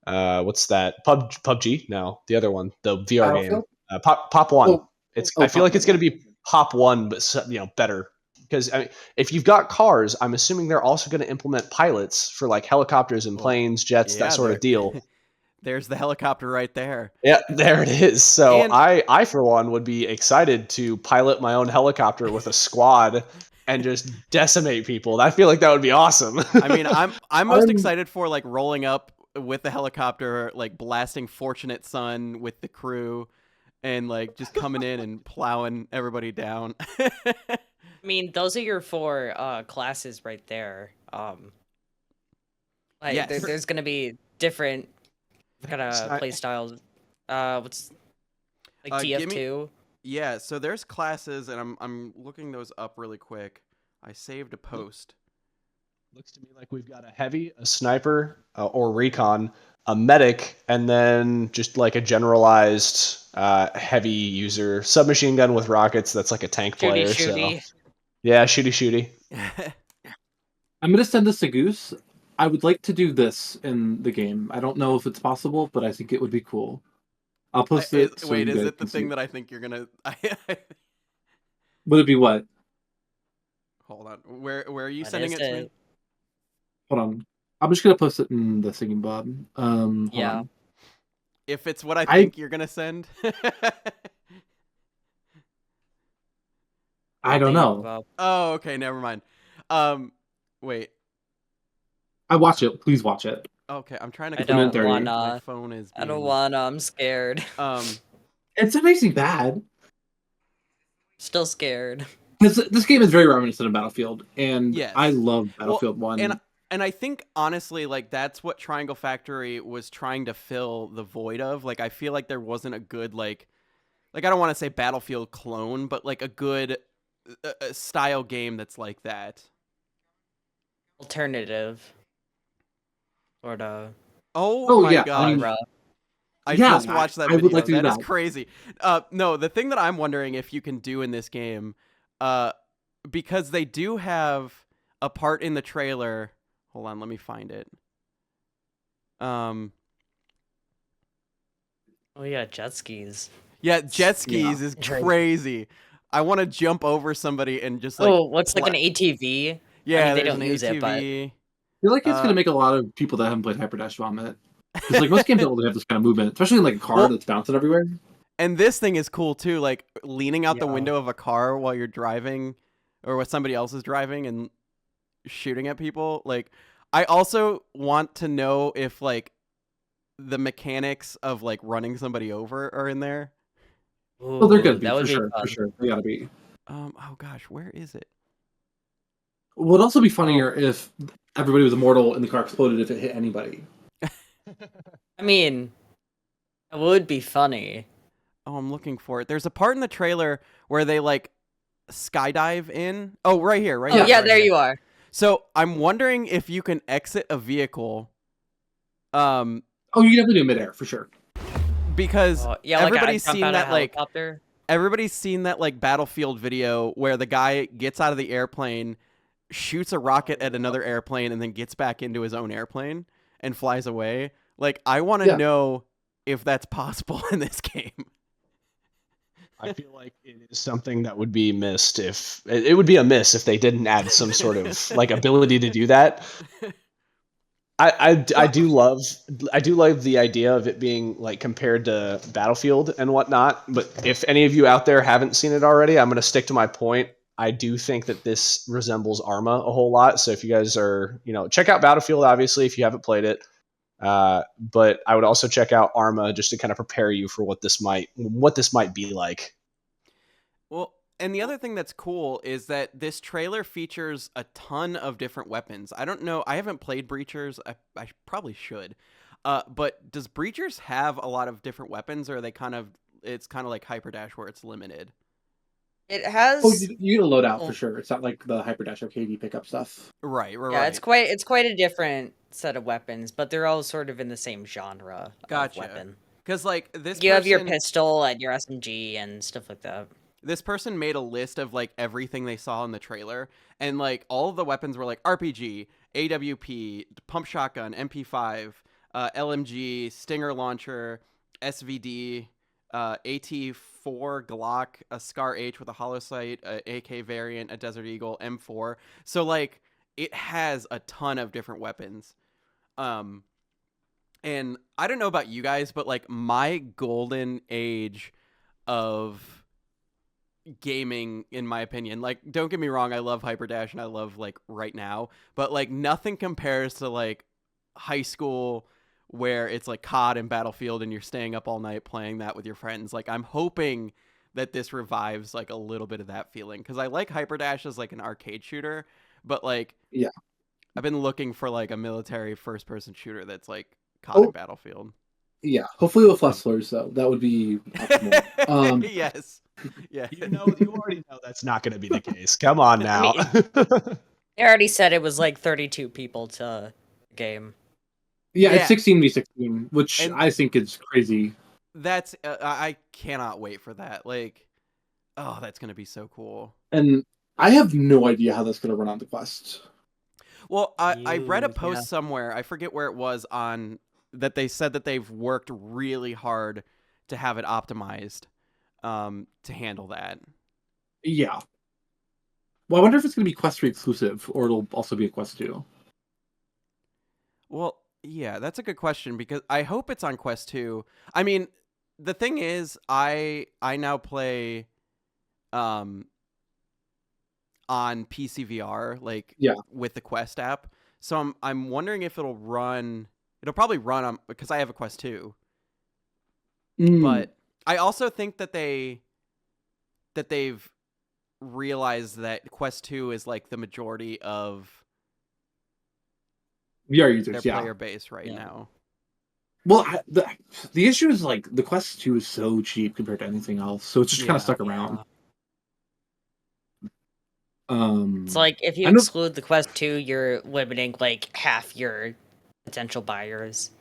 what's that? PUBG? No, the other one, the VR game, Pop One. I feel like it's going to be Pop One, but better. Because I mean, if you've got cars, I'm assuming they're also going to implement pilots for like helicopters and planes, jets, that sort of deal. There's the helicopter right there. Yeah, there it is. So I for one would be excited to pilot my own helicopter with a squad and just decimate people. I feel like that would be awesome. I mean, I'm most excited for like rolling up with the helicopter, like blasting Fortunate Son with the crew, and like just coming in and plowing everybody down. I mean, those are your 4 classes right there. Like Yes. there's gonna be different kind of play styles. What's like TF2? Yeah, so there's classes, and I'm looking those up really quick. I saved a post. Looks to me like we've got a heavy, a sniper, or recon, a medic, and then just like a generalized heavy user. Submachine gun with rockets, that's like a tank player. Shooty. So yeah, shooty. I'm going to send this to Goose. I would like to do this in the game. I don't know if it's possible, but I think it would be cool. I'll post it. So Wait, you is guys it the can see thing that I think you're gonna? Would it be what? Hold on. Where are you sending it to me? Hold on. I'm just gonna post it in the singing Bob. Hold on. If it's what I think you're gonna send. I don't know. Oh, okay, never mind. Wait. I watch it. Please watch it. Okay, I'm trying to. I don't wanna. My phone is. I don't wanna. I'm scared. It's amazing bad. Still scared. Because this game is very reminiscent of Battlefield, and Yes. I love Battlefield 1. And I think honestly, like that's what Triangle Factory was trying to fill the void of. Like I feel like there wasn't a good like I don't want to say Battlefield clone, but like a good style game that's like that. Alternative. Sort of. Oh my yeah, god. I just watched that I video. would like to do That is that. crazy. No, the thing that I'm wondering if you can do in this game, because they do have a part in the trailer. Hold on, let me find it. Oh yeah, jet skis. Yeah, jet skis is crazy. I want to jump over somebody and just like. Oh, what's like an ATV? Yeah, I mean, they there's don't an use ATV. it, but I feel like it's gonna make a lot of people that haven't played Hyperdash vomit. Because like most games don't really have this kind of movement, especially in like a car that's bouncing everywhere. And this thing is cool too, like leaning out the window of a car while you're driving, or while somebody else is driving and shooting at people. Like, I also want to know if like the mechanics of like running somebody over are in there. Well, they're gonna be that would for be sure. fun. For sure, they gotta be. Oh gosh, where is it? Would also be funnier if everybody was immortal and the car exploded if it hit anybody. I mean, it would be funny. Oh, I'm looking for it. There's a part in the trailer where they like skydive in. Oh, right here, right here. Oh yeah, right there here. you are. So I'm wondering if you can exit a vehicle. Oh, you can definitely do midair for sure. Because Yeah, like everybody's I jump seen out of that a like helicopter. everybody's seen that like Battlefield video where the guy gets out of the airplane, shoots a rocket at another airplane, and then gets back into his own airplane and flies away. Like, I want to know if that's possible in this game. I feel like it is something that would be missed if it would be a miss if they didn't add some sort of like ability to do that. I do love the idea of it being like compared to Battlefield and whatnot. But if any of you out there haven't seen it already, I'm going to stick to my point. I do think that this resembles Arma a whole lot. So if you guys are, check out Battlefield, obviously, if you haven't played it. But I would also check out Arma just to kind of prepare you for what this might be like. Well, and the other thing that's cool is that this trailer features a ton of different weapons. I don't know. I haven't played Breachers. I probably should. But does Breachers have a lot of different weapons, or are they it's kind of like Hyperdash where it's limited? It has. Oh, you get a loadout for sure. It's not like the Hyperdash arcade you pick up stuff. Right. Yeah, it's quite a different set of weapons, but they're all sort of in the same genre of weapon. Because like this, you have your pistol and your SMG and stuff like that. This person made a list of like everything they saw in the trailer, and like all of the weapons were like RPG, AWP, pump shotgun, MP5, LMG, Stinger launcher, SVD, AT4 Glock, a Scar H with a hollow sight, a AK variant, a Desert Eagle, M4. So like it has a ton of different weapons. And I don't know about you guys, but like my golden age of gaming, in my opinion, like, don't get me wrong, I love Hyperdash and I love like Right Now, but like nothing compares to like high school where it's like COD and Battlefield and you're staying up all night playing that with your friends. Like, I'm hoping that this revives like a little bit of that feeling, because I like Hyperdash as like an arcade shooter, but like Yeah. I've been looking for like a military first person shooter that's like COD and Battlefield. Yeah, hopefully with less slurs though. That would be optimal. Yes. Yeah. You already know that's not going to be the case. Come on now. They already said it was like 32 people to game. Yeah, it's 16v16, which I think is crazy. That's I cannot wait for that. Like, oh, that's gonna be so cool. And I have no idea how that's gonna run on the Quest. Well, I read a post somewhere, I forget where it was, on that they said that they've worked really hard to have it optimized to handle that. Yeah. Well, I wonder if it's going to be Quest 3 exclusive, or it'll also be a Quest 2. Well, yeah, that's a good question, because I hope it's on Quest 2. I mean, the thing is, I now play on PC VR, like with the Quest app. So I'm wondering if it'll run. It'll probably run on, because I have a Quest 2. But I also think that they've realized that Quest 2 is like the majority of VR users, their player base right now. Well, the issue is like the Quest 2 is so cheap compared to anything else, so it's just kind of stuck around. It's like if you exclude the Quest 2, you're limiting like half your potential buyers.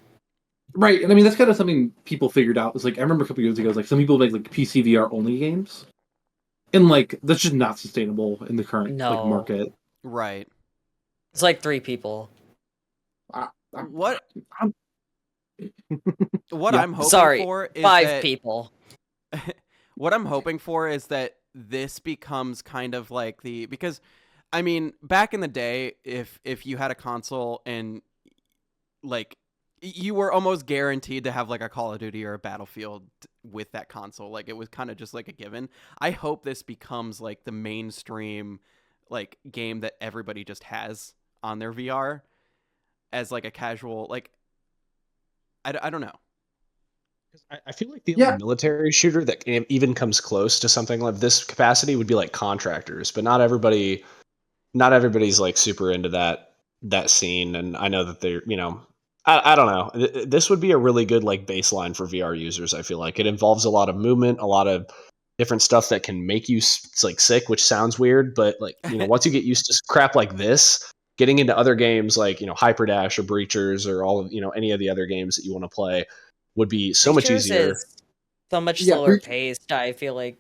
Right, and I mean that's kind of something people figured out. It's like I remember a couple years ago, like some people make like PC VR only games, and like that's just not sustainable in the current like market. Right. It's like 3 people. What I'm hoping for is 5 people. What I'm hoping for is that this becomes kind of like because I mean, back in the day, if you had a console and like you were almost guaranteed to have like a Call of Duty or a Battlefield with that console, like it was kind of just like a given. I hope this becomes like the mainstream like game that everybody just has on their VR as like a casual, like I don't know. I feel like the only military shooter that even comes close to something of this capacity would be like Contractors, but not everybody's like super into that scene. And I know that they're, I don't know. This would be a really good like baseline for VR users. I feel like it involves a lot of movement, a lot of different stuff that can make you like sick, which sounds weird, but like, once you get used to crap like this, getting into other games like, Hyperdash or Breachers or all of, any of the other games that you want to play would be so much easier. Is so much slower paced. I feel like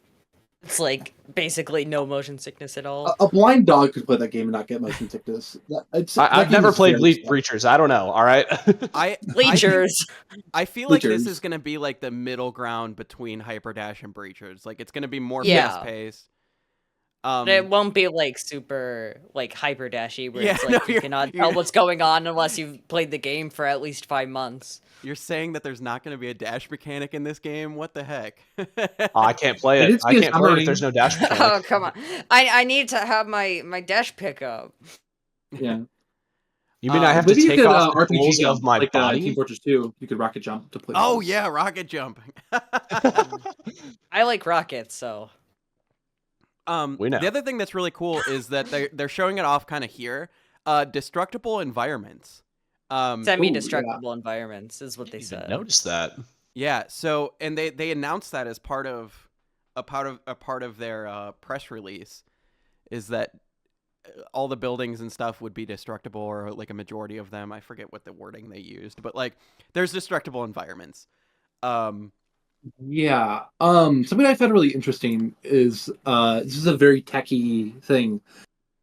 it's like basically no motion sickness at all. A blind dog could play that game and not get motion sickness. I've never played Breachers. I don't know. All right. Bleachers. I feel like this is going to be like the middle ground between Hyperdash and Breachers. Like it's going to be more fast paced. It won't be like super like Hyperdashy where it's like you cannot tell what's going on unless you've played the game for at least 5 months. You're saying that there's not going to be a dash mechanic in this game? What the heck? I can't play it. I can't play it if there's no dash mechanic. Oh, come on. I need to have my dash pickup. Yeah. You mean I have to take off the clothes of my body? Team Fortress 2, you could rocket jump to play. Oh, yeah, rocket jump. I like rockets, so. We know. The other thing that's really cool is that they're showing it off kind of here. Destructible environments. Semi-destructible environments is what they said. Notice that. Yeah. So, and they announced that as part of their press release, is that all the buildings and stuff would be destructible, or like a majority of them. I forget what the wording they used, but like there's destructible environments. Yeah. Something I found really interesting is this is a very techie thing.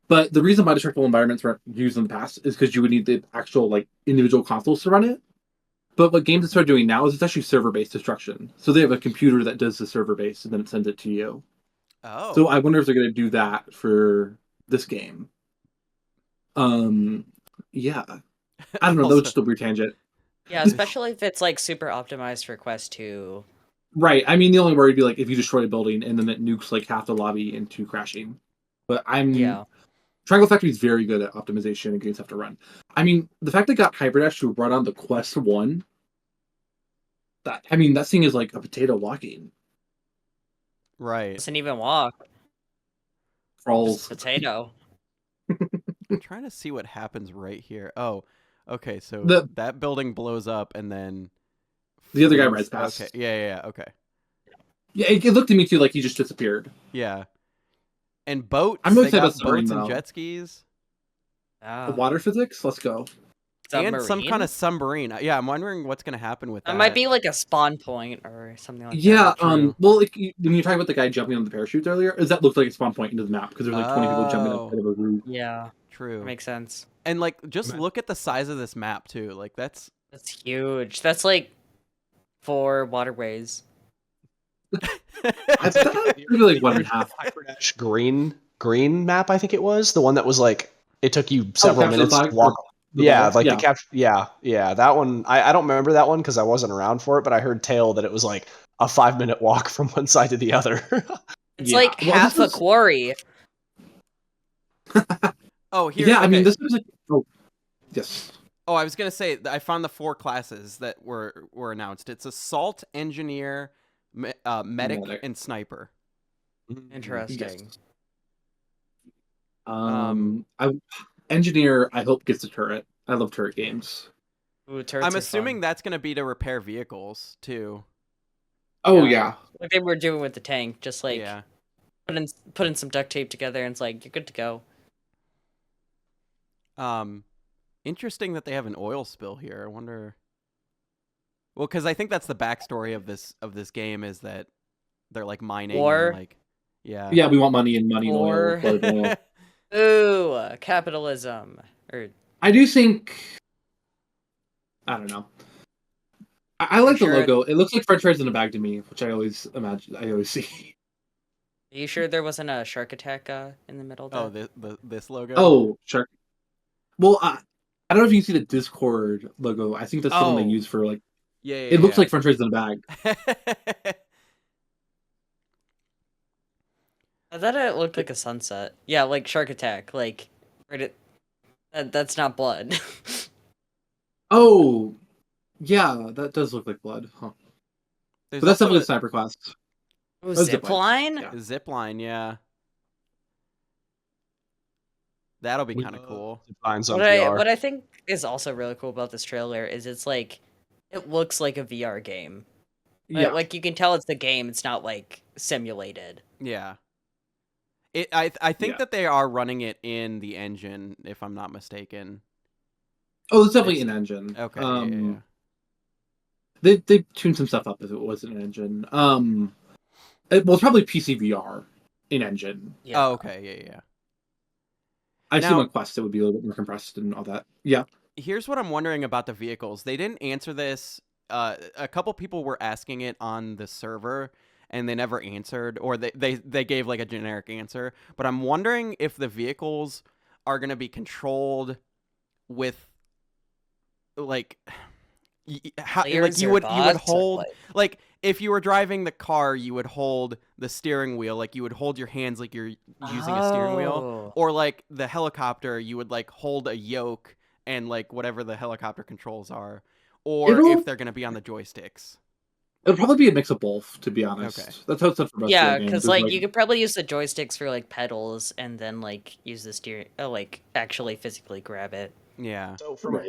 But the reason why destructible environments were used in the past is because you would need the actual like individual consoles to run it. But what games are doing now is it's actually server-based destruction. So they have a computer that does the server-based and then it sends it to you. Oh. So I wonder if they're going to do that for this game. Yeah. I don't know. That was just a weird tangent. Yeah, especially if it's like super optimized for Quest 2. Right. I mean, the only worry would be like if you destroy a building and then it nukes like half the lobby into crashing. But Triangle Factory is very good at optimization and games have to run. I mean, the fact they got Hyperdash to run on the Quest 1 That I mean, that thing is like a potato walking. Right. Doesn't even walk. Crawls. Potato. I'm trying to see what happens right here. Oh, okay. So that building blows up, and then the other guy rides past. Okay. Yeah. Okay. Yeah, it looked to me too like he just disappeared. Yeah. And boats. I'm really they excited got about boats submarine, and though. jet skis. The water physics. Let's go. And some kind of submarine. Yeah, I'm wondering what's going to happen with that. That might be like a spawn point or something like Yeah, that. well, like, when you talked about the guy jumping on the parachutes earlier, that looked like a spawn point into the map because there's like 20 people jumping up out of a roof. Yeah. True. Makes sense. And like, just look at the size of this map too. Like, that's huge. That's like 4 waterways. That's really like 1.5. Hyperdash green map, I think it was the one that was like it took you several minutes to walk. Yeah, like the capture. Yeah, that one. I don't remember that one because I wasn't around for it, but I heard tale that it was like a 5-minute walk from one side to the other. It's like half a quarry. Oh, here. Yeah, okay. I mean, this was like. Oh, yes. Oh, I was gonna say I found the 4 classes that were announced. It's assault, engineer, medic, and sniper. Interesting. Yes. Engineer, I hope gets a turret. I love turret games. Ooh, turrets I'm are assuming fun. that's gonna be to repair vehicles too. Oh yeah. Like they were doing with the tank, just like Yeah. put in some duct tape together, and it's like you're good to go. Interesting that they have an oil spill here. I wonder. Well, because I think that's the backstory of this game is that they're like mining. War. And, like, yeah. Yeah, we want money and War. and oil. Ooh, capitalism. I do think. I don't know. I like the logo. It looks like French fries in a bag to me, which I always imagine. I always see. Are you sure there wasn't a shark attack in the middle? There? Oh, this logo. Oh, shark. Well, I don't know if you can see the Discord logo. I think that's the one they use for like. Yeah. It looks like French fries in a bag. I thought it looked like a sunset. Yeah, like shark attack. Like, that's not blood. Oh, yeah, that does look like blood, huh? But that's definitely a sniper class. Ooh, zipline? Yeah. Zipline, yeah. That'll be kind of cool. What I think is also really cool about this trailer is it's like, it looks like a VR game. Yeah. Like you can tell it's the game. It's not like simulated. Yeah. I think that they are running it in the engine, if I'm not mistaken. Oh, it's definitely an engine. Okay. They tuned some stuff up if it wasn't an engine. It's probably PC VR in engine. Yeah. Oh, okay. Yeah. I assume on Quest it would be a little bit more compressed and all that. Yeah. Here's what I'm wondering about the vehicles. They didn't answer this. A couple people were asking it on the server, and they never answered, or they gave like a generic answer. But I'm wondering if the vehicles are going to be controlled with like how like you would hold like if you were driving the car, you would hold the steering wheel, like you would hold your hands like you're using a steering wheel, or like the helicopter, you would like hold a yoke and like whatever the helicopter controls are, or if they're going to be on the joysticks. It'll probably be a mix of both, to be honest. Okay. That's how it's done for most Yeah, of the because games. like you could probably use the joysticks for like pedals, and then like use the steering, like actually physically grab it. Yeah. So from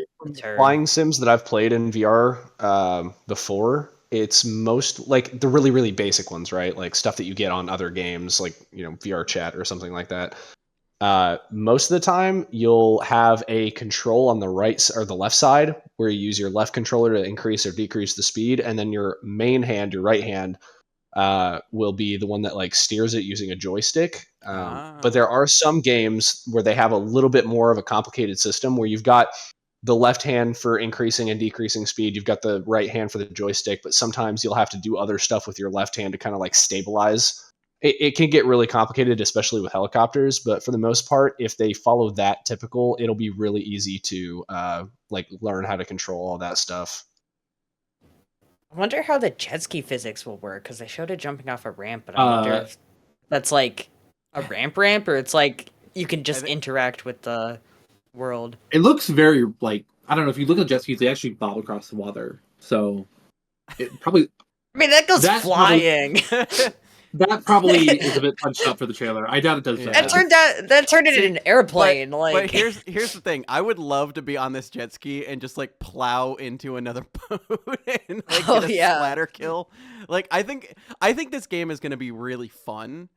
flying sims that I've played in VR before, it's most like the really, really basic ones, right? Like stuff that you get on other games, like VR chat or something like that. Most of the time, you'll have a control on the right or the left side where you use your left controller to increase or decrease the speed, and then your main hand, your right hand, will be the one that like steers it using a joystick. But there are some games where they have a little bit more of a complicated system where you've got the left hand for increasing and decreasing speed, you've got the right hand for the joystick, but sometimes you'll have to do other stuff with your left hand to kind of like stabilize. It can get really complicated, especially with helicopters, but for the most part, if they follow that typical, it'll be really easy to like learn how to control all that stuff. I wonder how the jet ski physics will work, because they showed it jumping off a ramp, but I wonder if that's like a ramp, or it's like you can just interact with the world. It looks very like, I don't know, if you look at jet skis, they actually bob across the water. So it probably I mean, that goes That flying. that probably is a bit punched up for the trailer. I doubt it does Yeah. that. That turned into an airplane. But here's the thing. I would love to be on this jet ski and just like plow into another boat and like get a splatter kill. Like I think this game is gonna be really fun.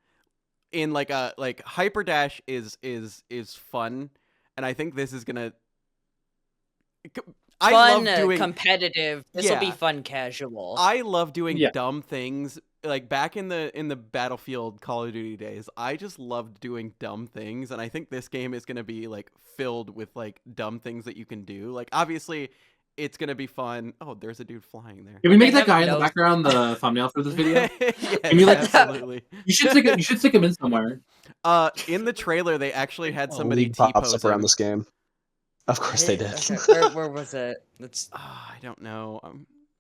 In like Hyperdash is fun, and I think this is gonna. I fun, love doing competitive. This will be fun, casual. I love doing dumb things. Like back in the Battlefield Call of Duty days, I just loved doing dumb things, and I think this game is gonna be like filled with like dumb things that you can do. Like obviously, it's gonna be fun. Oh, there's a dude flying there. Can we make that guy in the background the thumbnail for this video? Can we, like, absolutely. You should stick him in somewhere. In the trailer, they actually had somebody League pops T-pose up around him. this game. Of course they did. Okay, where was it? I don't know.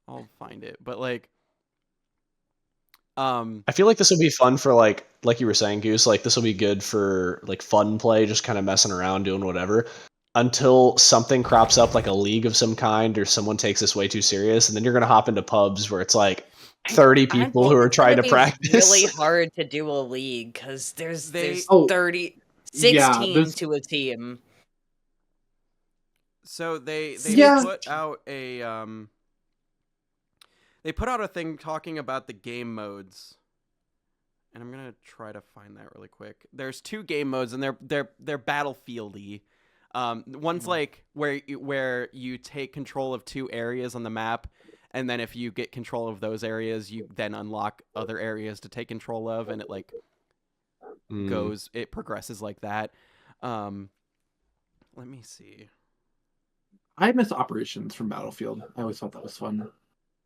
I'll find it. But like, I feel like this will be fun for like you were saying, Goose. Like this will be good for like fun play, just kind of messing around, doing whatever. Until something crops up, like a league of some kind, or someone takes this way too serious, and then you're gonna hop into pubs where it's like 30 people who are trying to practice. It's really hard to do a league because there's 6 teams to a team. So they put out a thing talking about the game modes, and I'm gonna try to find that really quick. There's 2 game modes, and they're battlefieldy. One's like where you take control of 2 areas on the map, and then if you get control of those areas, you then unlock other areas to take control of, and it like it progresses like that. Let me see. I miss operations from Battlefield. I always thought that was fun.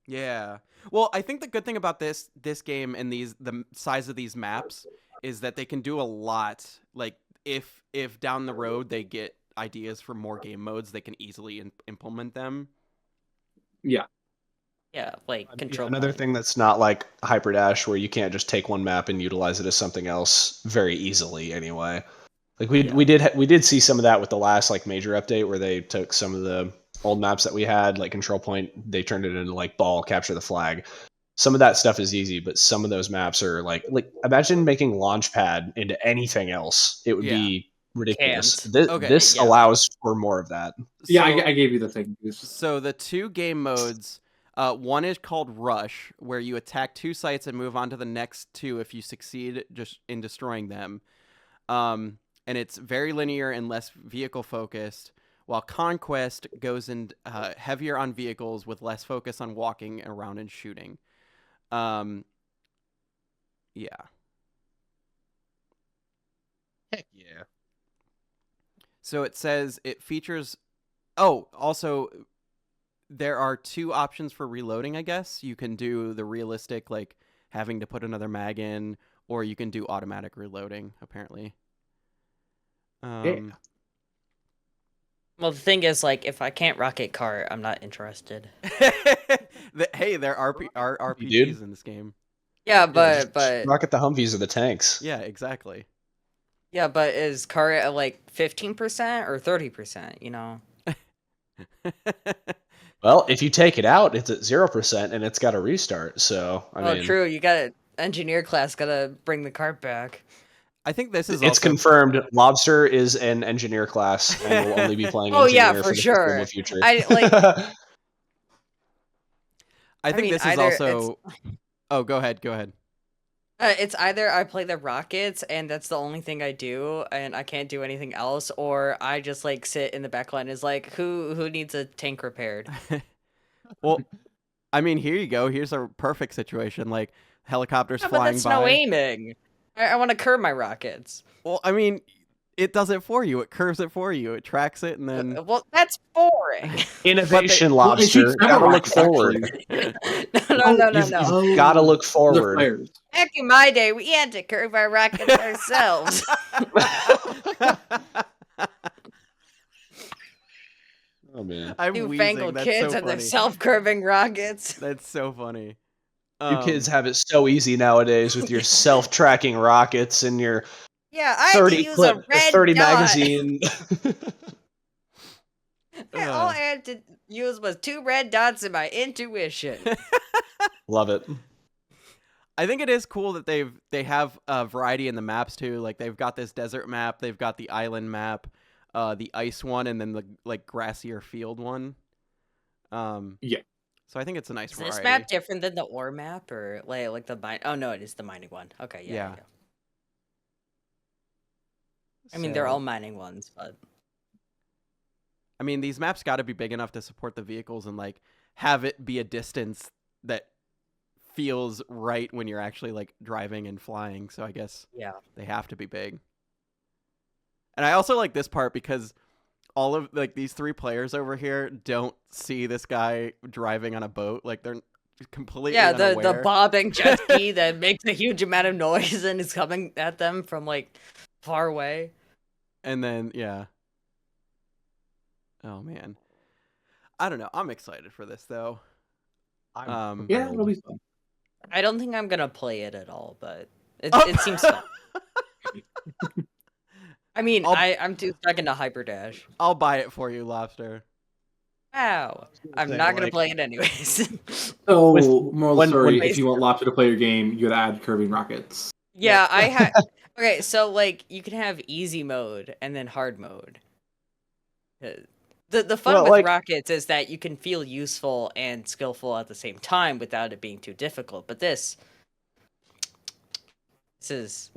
Yeah. Well, I think the good thing about this game and the size of these maps is that they can do a lot. Like if down the road they get ideas for more game modes, they can easily implement them. Yeah. Yeah, like control. Another thing that's not like Hyperdash, where you can't just take one map and utilize it as something else very easily. Anyway, like we did see some of that with the last like major update, where they took some of the old maps that we had, like Control Point, they turned it into like ball, capture the flag. Some of that stuff is easy, but some of those maps are like imagine making Launchpad into anything else. It would be ridiculous. This allows for more of that. Yeah, I gave you the thing. So the 2 game modes, one is called Rush, where you attack 2 sites and move on to the next 2 if you succeed just in destroying them. And it's very linear and less vehicle focused, while Conquest goes in heavier on vehicles with less focus on walking around and shooting. Yeah. Heck yeah. So it says it features... Oh, also, there are 2 options for reloading, I guess. You can do the realistic, like, having to put another mag in, or you can do automatic reloading, apparently. Well, the thing is, like, if I can't rocket car, I'm not interested. Hey, there are RPGs in this game. Yeah, but rocket the Humvees or the tanks. Yeah, exactly. Yeah, but is car at like 15% or 30%? You know. Well, if you take it out, it's at 0% and it's got to restart. So I mean, true. You got engineer class. Got to bring the cart back. I think this is. It's confirmed. Lobster is an engineer class and will only be playing. Engineer for the sure. Future. I think this is also. Oh, go ahead. Go ahead. It's either I play the rockets and that's the only thing I do and I can't do anything else, or I just like sit in the back line. Is like who needs a tank repaired? Well, I mean, here you go. Here's a perfect situation. Like helicopters But flying that's by. no aiming. I want to curve my rockets. Well, I mean, it does it for you. It curves it for you. It tracks it, and then. Well, that's boring. Innovation, Lobster. Gotta look forward. No. Gotta look forward. Back in my day, we had to curve our rockets ourselves. Oh man! Newfangled kids and their self-curving rockets. That's so funny. You kids have it so easy nowadays with your self-tracking rockets and your I 30 had to use clip, a red 30 dot. magazine. All I had to use was 2 red dots in my intuition. Love it. I think it is cool that they have a variety in the maps too. Like they've got this desert map, they've got the island map, the ice one, and then the like grassier field one. Yeah. So I think it's a nice Is variety. this map different than the ore map or like the mine? Oh no, it is the mining one. Okay, yeah. I mean, they're all mining ones, but I mean, these maps got to be big enough to support the vehicles and like have it be a distance that feels right when you're actually like driving and flying. So I guess they have to be big. And I also like this part because all of like these 3 players over here don't see this guy driving on a boat. Like they're completely unaware. the bobbing jet ski that makes a huge amount of noise and is coming at them from like far away. And then oh man, I don't know. I'm excited for this though. Yeah, it'll be fun. I don't think I'm gonna play it at all, but it seems fun. I mean, I'm too stuck into Hyperdash. I'll buy it for you, Lobster. Wow. I'm not gonna play it anyways. So, moral of the story, if you want Lobster to play your game, you gotta add curving rockets. Yeah, I had. Okay, so like you can have easy mode and then hard mode. The fun with rockets is that you can feel useful and skillful at the same time without it being too difficult. But this is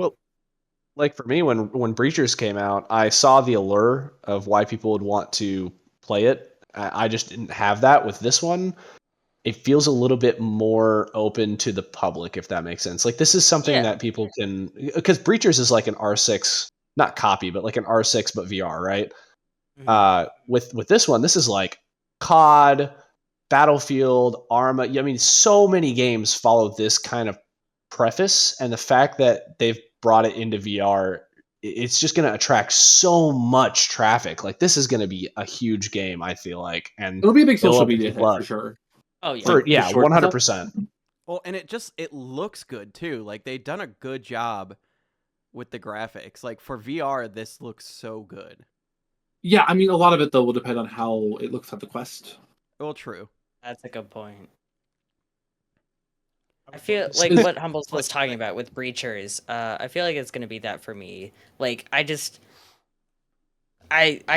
like for me when Breachers came out, I saw the allure of why people would want to play it. I just didn't have that with this one. It feels a little bit more open to the public, if that makes sense. Like this is something that people can, because Breachers is like an R6, not copy, but like an R6 but VR, right? With this one, this is like COD, Battlefield, Arma. I mean, so many games follow this kind of preface, and the fact that they've brought it into VR, it's just going to attract so much traffic. Like this is going to be a huge game, I feel like, and it'll be a big social media hit for sure. Oh yeah, 100%. Well, and it looks good too. Like they've done a good job with the graphics. Like for VR, this looks so good. Yeah, I mean, a lot of it though will depend on how it looks at the Quest. Well, true. That's a good point. I feel like what Humbles was talking about with Breachers, I feel like it's going to be that for me. Like, I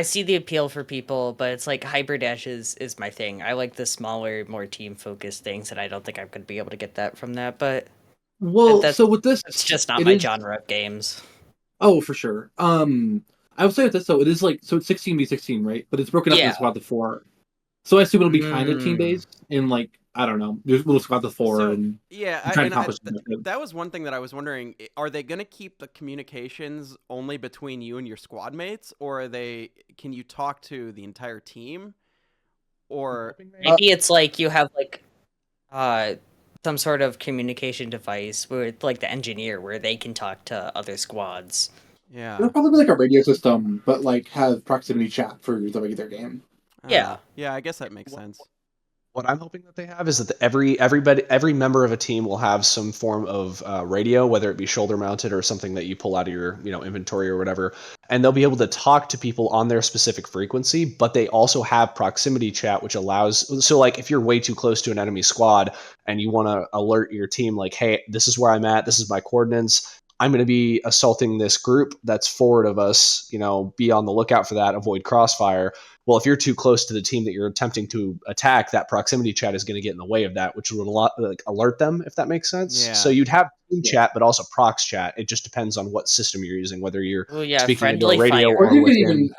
see the appeal for people, but it's like Hyperdash is my thing. I like the smaller, more team-focused things, and I don't think I'm going to be able to get that from that, but... Well, so with this... It's just not my genre of games. Oh, for sure. I would say with this, though, it is like... So it's 16v16, right? But it's broken up into squad of 4. So I assume it'll be kind of team-based, in like... I don't know. There's little squad of 4 and that was one thing that I was wondering. Are they going to keep the communications only between you and your squad mates, or can you talk to the entire team? Or maybe it's like you have like some sort of communication device with like the engineer where they can talk to other squads. Yeah. It'll probably be like a radio system, but like have proximity chat for the regular game. Yeah, I guess that makes sense. What I'm hoping that they have is that every member of a team will have some form of radio, whether it be shoulder mounted or something that you pull out of your inventory or whatever, and they'll be able to talk to people on their specific frequency. But they also have proximity chat, which allows like if you're way too close to an enemy squad and you want to alert your team, like, hey, this is where I'm at, this is my coordinates. I'm going to be assaulting this group that's forward of us. Be on the lookout for that. Avoid crossfire. Well, if you're too close to the team that you're attempting to attack, that proximity chat is going to get in the way of that, which would alert them, if that makes sense. Yeah. So you'd have team chat, but also prox chat. It just depends on what system you're using, whether you're speaking into a radio or you can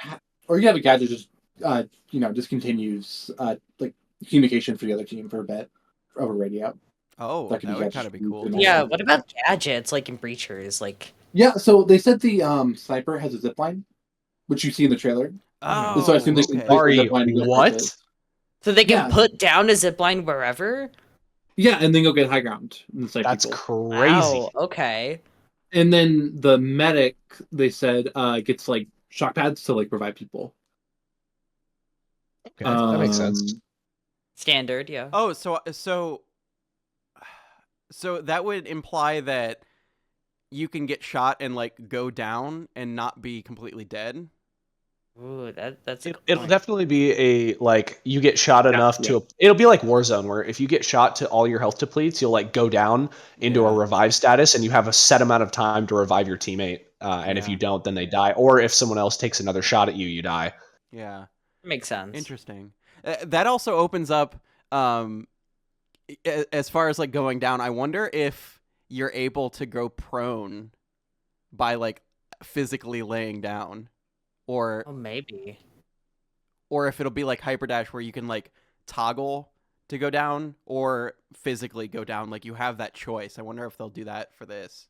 or you have a guy that just discontinues like communication for the other team for a bit over radio. Oh, that would kind of be cool. Yeah. What about gadgets like in Breachers? Like so they said the sniper has a zip line, which you see in the trailer. Oh, so I assume they can what? So they can put down a zipline wherever? Yeah, and then go get high ground. That's crazy. Wow, okay. And then the medic, they said, gets like shock pads to like revive people. Okay, that makes sense. Standard, yeah. Oh, so that would imply that you can get shot and like go down and not be completely dead. Ooh, that's a good It'll point. definitely be a like you get shot enough to. It'll be like Warzone, where if you get shot to all your health depletes, you'll like go down into a revive status, and you have a set amount of time to revive your teammate. And if you don't, then they die. Or if someone else takes another shot at you, you die. Yeah. Makes sense. Interesting. That also opens up, as far as like going down. I wonder if you're able to go prone by like physically laying down, or maybe, or if it'll be like Hyperdash where you can like toggle to go down or physically go down. Like you have that choice. I wonder if they'll do that for this.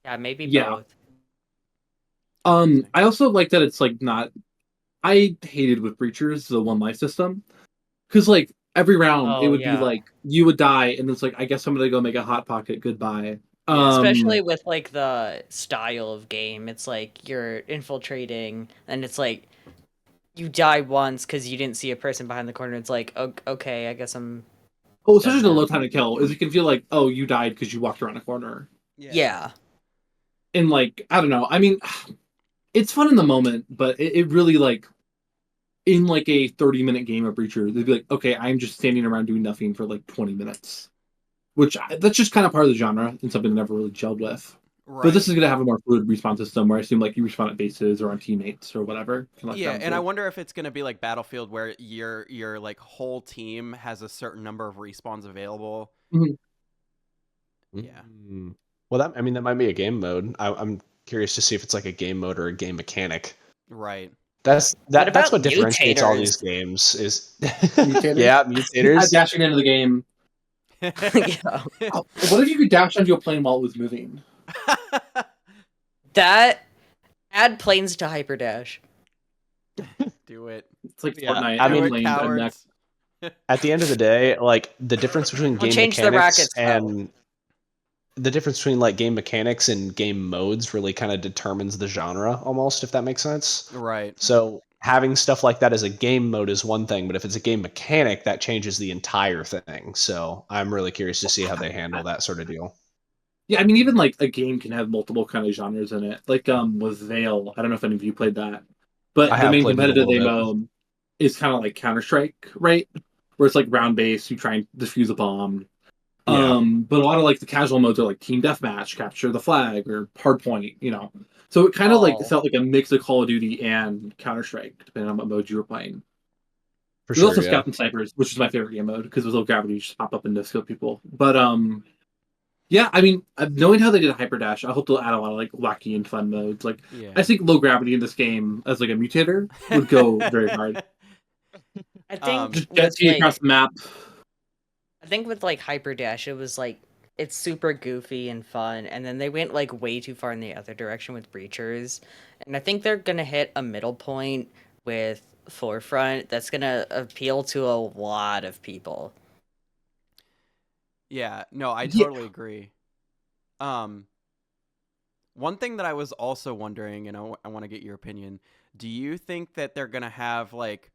Yeah, maybe Yeah. both. I also like that it's like not. I hated with Breachers the one life system, because like every round it would be like you would die, and it's like I guess I'm gonna go make a hot pocket. Goodbye. Especially with like the style of game, it's like you're infiltrating, and it's like you die once because you didn't see a person behind the corner. It's like okay, I guess I'm. Oh, especially the low time to kill is it can feel like you died because you walked around a corner. Yeah. And like I don't know. I mean, it's fun in the moment, but it really like in like a 30-minute game of Breacher, they'd be like, okay, I'm just standing around doing nothing for like 20 minutes. Which that's just kind of part of the genre and something I never really gelled with. Right. But this is going to have a more fluid respawn system where I assume like you respawn at bases or on teammates or whatever. Yeah, and I wonder if it's going to be like Battlefield where your like whole team has a certain number of respawns available. Mm-hmm. Yeah. Well, that might be a game mode. I'm curious to see if it's like a game mode or a game mechanic. Right. That's what differentiates all these games is mutators. Dashing into the game. What if you could dash onto a plane while it was moving? Add planes to Hyperdash. Do it. It's like Fortnite. I mean, at the end of the day, like the difference between game mechanics and the difference between like game mechanics and game modes really kind of determines the genre almost, if that makes sense. Right. So having stuff like that as a game mode is one thing, but if it's a game mechanic, that changes the entire thing. So I'm really curious to see how they handle that sort of deal. Yeah, I mean, even like a game can have multiple kind of genres in it. Like with Veil, I don't know if any of you played that, but the main competitive they is kind of like Counter-Strike, right? Where it's like round based, you try and defuse a bomb. Yeah. But a lot of like the casual modes are like team deathmatch, capture the flag, or hardpoint, you know. So it kind of like felt like a mix of Call of Duty and Counter-Strike, depending on what mode you were playing. There's also Scout and Snipers, which is my favorite game mode because there's low gravity, you just pop up and no-scope people. But yeah, I mean, knowing how they did Hyperdash, I hope they'll add a lot of like wacky and fun modes. Like, I think low gravity in this game as like a mutator would go very hard. I think just jet ski across the map. I think with like Hyperdash, it was like it's super goofy and fun, and then they went like way too far in the other direction with Breachers, and I think they're gonna hit a middle point with Forefront that's gonna appeal to a lot of people. Yeah, no, I totally agree. One thing that I was also wondering, and I want to get your opinion, do you think that they're going to have like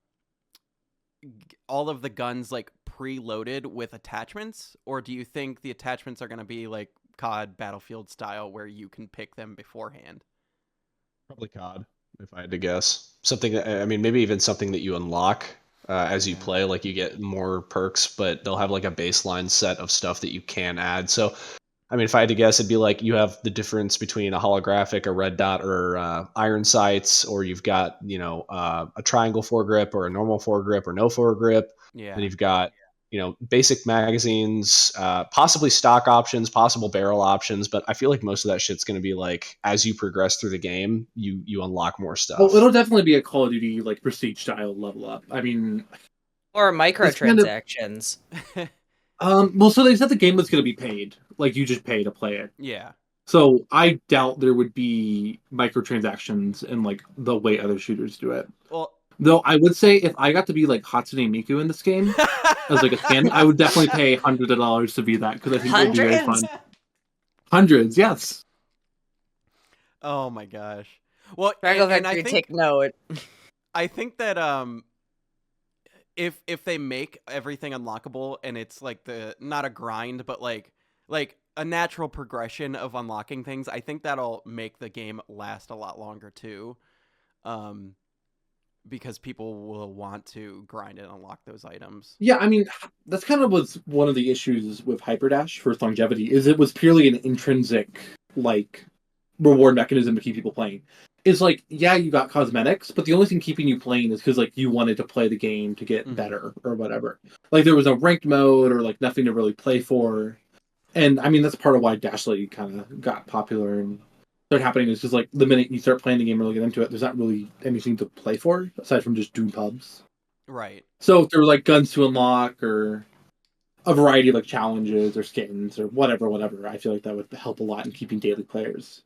all of the guns like preloaded with attachments, or do you think the attachments are going to be like COD Battlefield style where you can pick them beforehand? Probably COD, if I had to guess. Something, I mean, maybe even something that you unlock as you play, like you get more perks, but they'll have like a baseline set of stuff that you can add. So, I mean, if I had to guess, it'd be like you have the difference between a holographic, a red dot, or iron sights, or you've got, a triangle foregrip, or a normal foregrip, or no foregrip. Yeah. Then you've got, basic magazines, possibly stock options, possible barrel options, but I feel like most of that shit's going to be like, as you progress through the game, you unlock more stuff. Well, it'll definitely be a Call of Duty like prestige style level up. I mean, or microtransactions. Well, so they said the game was going to be paid, like you just pay to play it. Yeah. So I doubt there would be microtransactions in like the way other shooters do it. Well, though I would say if I got to be like Hatsune Miku in this game as like a skin, I would definitely pay hundreds of dollars to be that because I think it would be very fun. Hundreds, yes. Oh my gosh. Well, and I think take note. I think that if they make everything unlockable and it's like not a grind, but like a natural progression of unlocking things, I think that'll make the game last a lot longer too. because people will want to grind and unlock those items. Yeah, I mean, that's kind of was one of the issues with Hyperdash for its longevity, is it was purely an intrinsic, like, reward mechanism to keep people playing. It's like, yeah, you got cosmetics, but the only thing keeping you playing is because, like, you wanted to play the game to get better or whatever. Like, there was no ranked mode or, like, nothing to really play for. And, I mean, that's part of why Dash League kind of got popular and started happening, is just, like, the minute you start playing the game and really get into it, there's not really anything to play for, aside from just doing pubs. Right. So if there were, like, guns to unlock or a variety of, like, challenges or skins or whatever, I feel like that would help a lot in keeping daily players.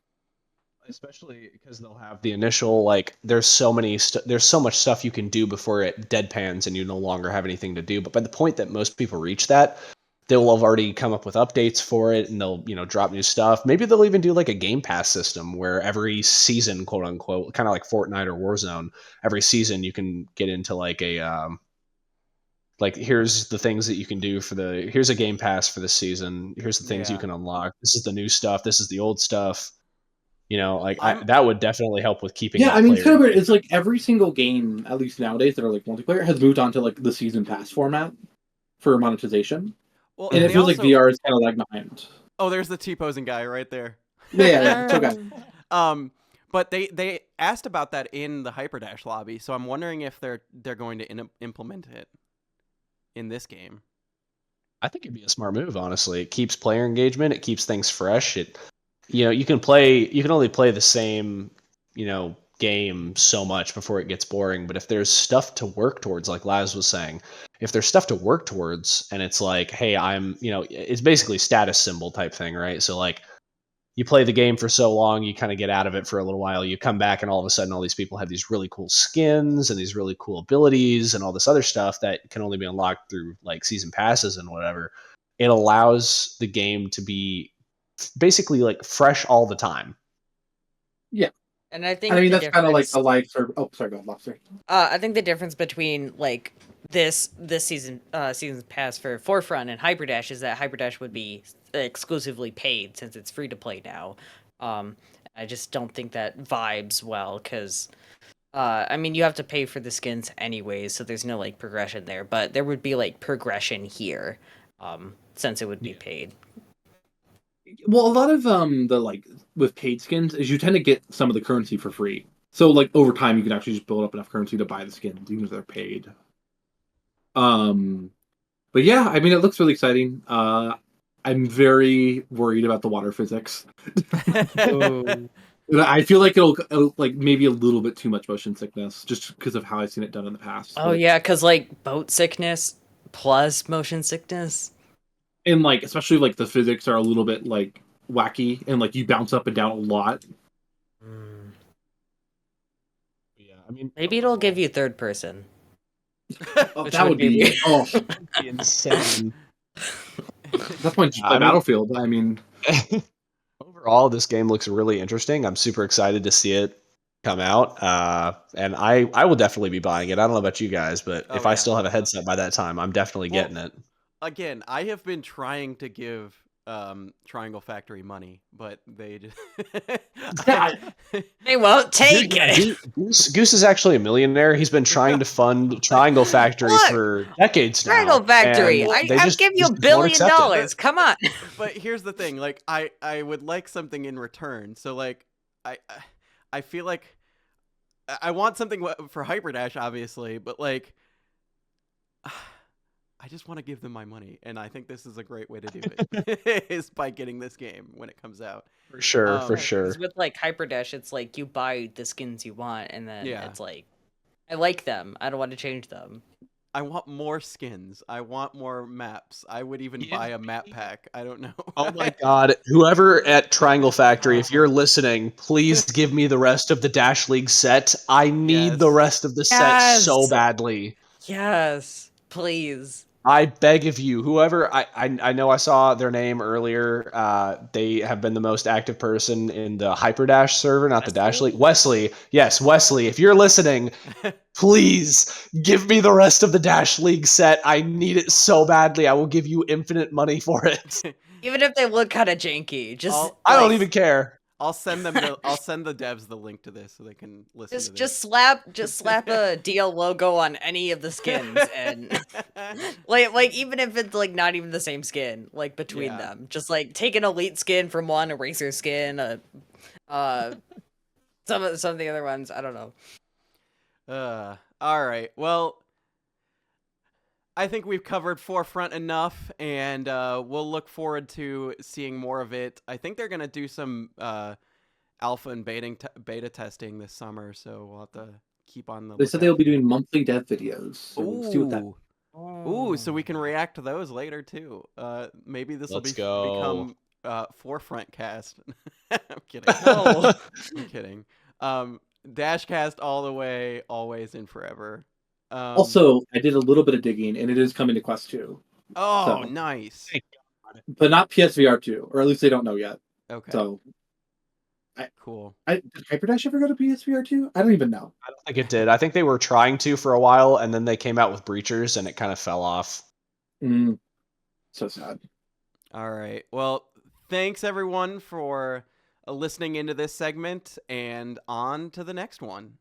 Especially because they'll have the initial, like, there's so much stuff you can do before it deadpans and you no longer have anything to do. But by the point that most people reach that, they'll have already come up with updates for it, and they'll, drop new stuff. Maybe they'll even do like a Game Pass system where every season, quote unquote, kind of like Fortnite or Warzone, every season you can get into like a like, here's the things that you can do here's a Game Pass for this season. Here's the things you can unlock. This is the new stuff. This is the old stuff. That would definitely help with keeping. Yeah, I mean, it's kind of weird. It's like every single game, at least nowadays, that are like multiplayer, has moved on to like the season pass format for monetization. Well, and it feels like VR is kind of lag behind. Oh, there's the T-posing guy right there. Yeah, it's okay. But they asked about that in the Hyperdash lobby, so I'm wondering if they're going to implement it in this game. I think it'd be a smart move, honestly. It keeps player engagement. It keeps things fresh. You can only play the same, game so much before it gets boring. But if there's stuff to work towards, like Laz was saying, if there's stuff to work towards, and it's like, hey, it's basically status symbol type thing, right? So like, you play the game for so long, you kind of get out of it for a little while. You come back, and all of a sudden, all these people have these really cool skins and these really cool abilities and all this other stuff that can only be unlocked through like season passes and whatever. It allows the game to be basically like fresh all the time. Yeah. And I think that's kind of like the life for. Oh, sorry, go ahead, Lobster. I think the difference between like this season pass for Forefront and Hyperdash is that Hyperdash would be exclusively paid since it's free to play now. I just don't think that vibes well because I mean, you have to pay for the skins anyways, so there's no like progression there, but there would be like progression here since it would be paid. Well, a lot of the like with paid skins is you tend to get some of the currency for free. So like over time you can actually just build up enough currency to buy the skins, even if they're paid. But yeah, I mean, it looks really exciting. I'm very worried about the water physics. I feel like it'll like maybe a little bit too much motion sickness just because of how I've seen it done in the past. Oh yeah, because like boat sickness plus motion sickness. And like, especially like the physics are a little bit like wacky, and like you bounce up and down a lot. Yeah, I mean, maybe it'll give you third person. That would be insane. That's my Battlefield. I mean, overall, this game looks really interesting. I'm super excited to see it come out, and I will definitely be buying it. I don't know about you guys, but if I still have a headset by that time, I'm definitely getting it. Again, I have been trying to give Triangle Factory money, but they just they won't take it. Goose is actually a millionaire. He's been trying to fund Triangle Factory for decades now. Triangle Factory, I give you $1 billion. Come on. But here's the thing: like, I would like something in return. So like, I feel like I want something for Hyperdash, obviously, but like, I just want to give them my money, and I think this is a great way to do it, is by getting this game when it comes out. For sure, for sure. With like Hyperdash, it's like you buy the skins you want, and then it's like, I like them. I don't want to change them. I want more skins. I want more maps. I would even buy a map pack. I don't know. Oh my god. Whoever at Triangle Factory, if you're listening, please give me the rest of the Dash League set. I need the rest of the set so badly. Yes, please. I beg of you, whoever, I know I saw their name earlier. They have been the most active person in the Hyperdash server, not the Dash League. Wesley, yes, Wesley, if you're listening, please give me the rest of the Dash League set. I need it so badly. I will give you infinite money for it. Even if they look kind of janky, just I don't even care. I'll send them. I'll send the devs the link to this so they can listen to this. Just slap a DL logo on any of the skins, and like even if it's like not even the same skin, like between them, just like take an elite skin from one, a racer skin, some of the other ones. I don't know. All right. Well, I think we've covered Forefront enough, and we'll look forward to seeing more of it. I think they're gonna do some alpha and beta testing this summer, so we'll have to keep on the. They said they'll be doing monthly dev videos. So we'll see what that. Ooh, so we can react to those later too. Maybe this will become Forefront Cast. I'm kidding. No. I'm kidding. DASHCAST all the way, always and forever. Also, I did a little bit of digging, and it is coming to Quest 2. Oh, nice. But not PSVR 2, or at least they don't know yet. Okay. So, cool. Did Hyperdash ever go to PSVR 2? I don't even know. I don't think it did. I think they were trying to for a while, and then they came out with Breachers, and it kind of fell off. So sad. All right. Well, thanks everyone for listening into this segment, and on to the next one.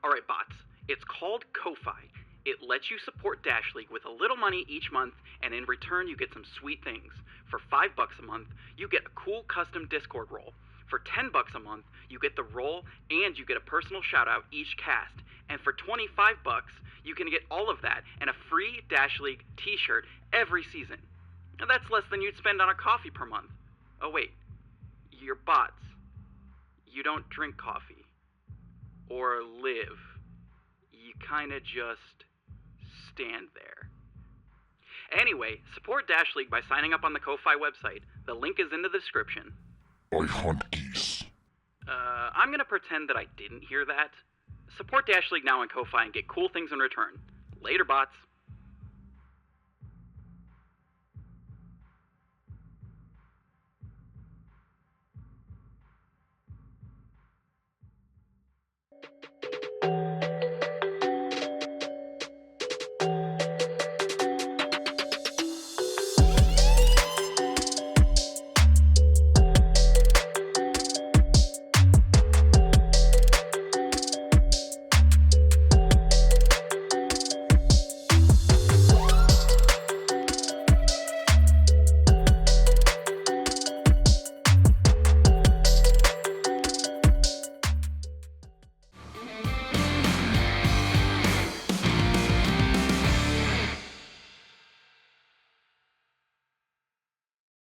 Alright bots, it's called Ko-Fi. It lets you support Dash League with a little money each month, and in return you get some sweet things. For $5 a month, you get a cool custom Discord role. For $10 a month, you get the role and you get a personal shout out each cast. And for $25, you can get all of that and a free Dash League t-shirt every season. Now that's less than you'd spend on a coffee per month. Oh wait, you're bots. You don't drink coffee. Or live. You kinda just stand there. Anyway, support Dash League by signing up on the Ko-Fi website. The link is in the description. I hunt geese. I'm gonna pretend that I didn't hear that. Support Dash League now on Ko-Fi and get cool things in return. Later, bots.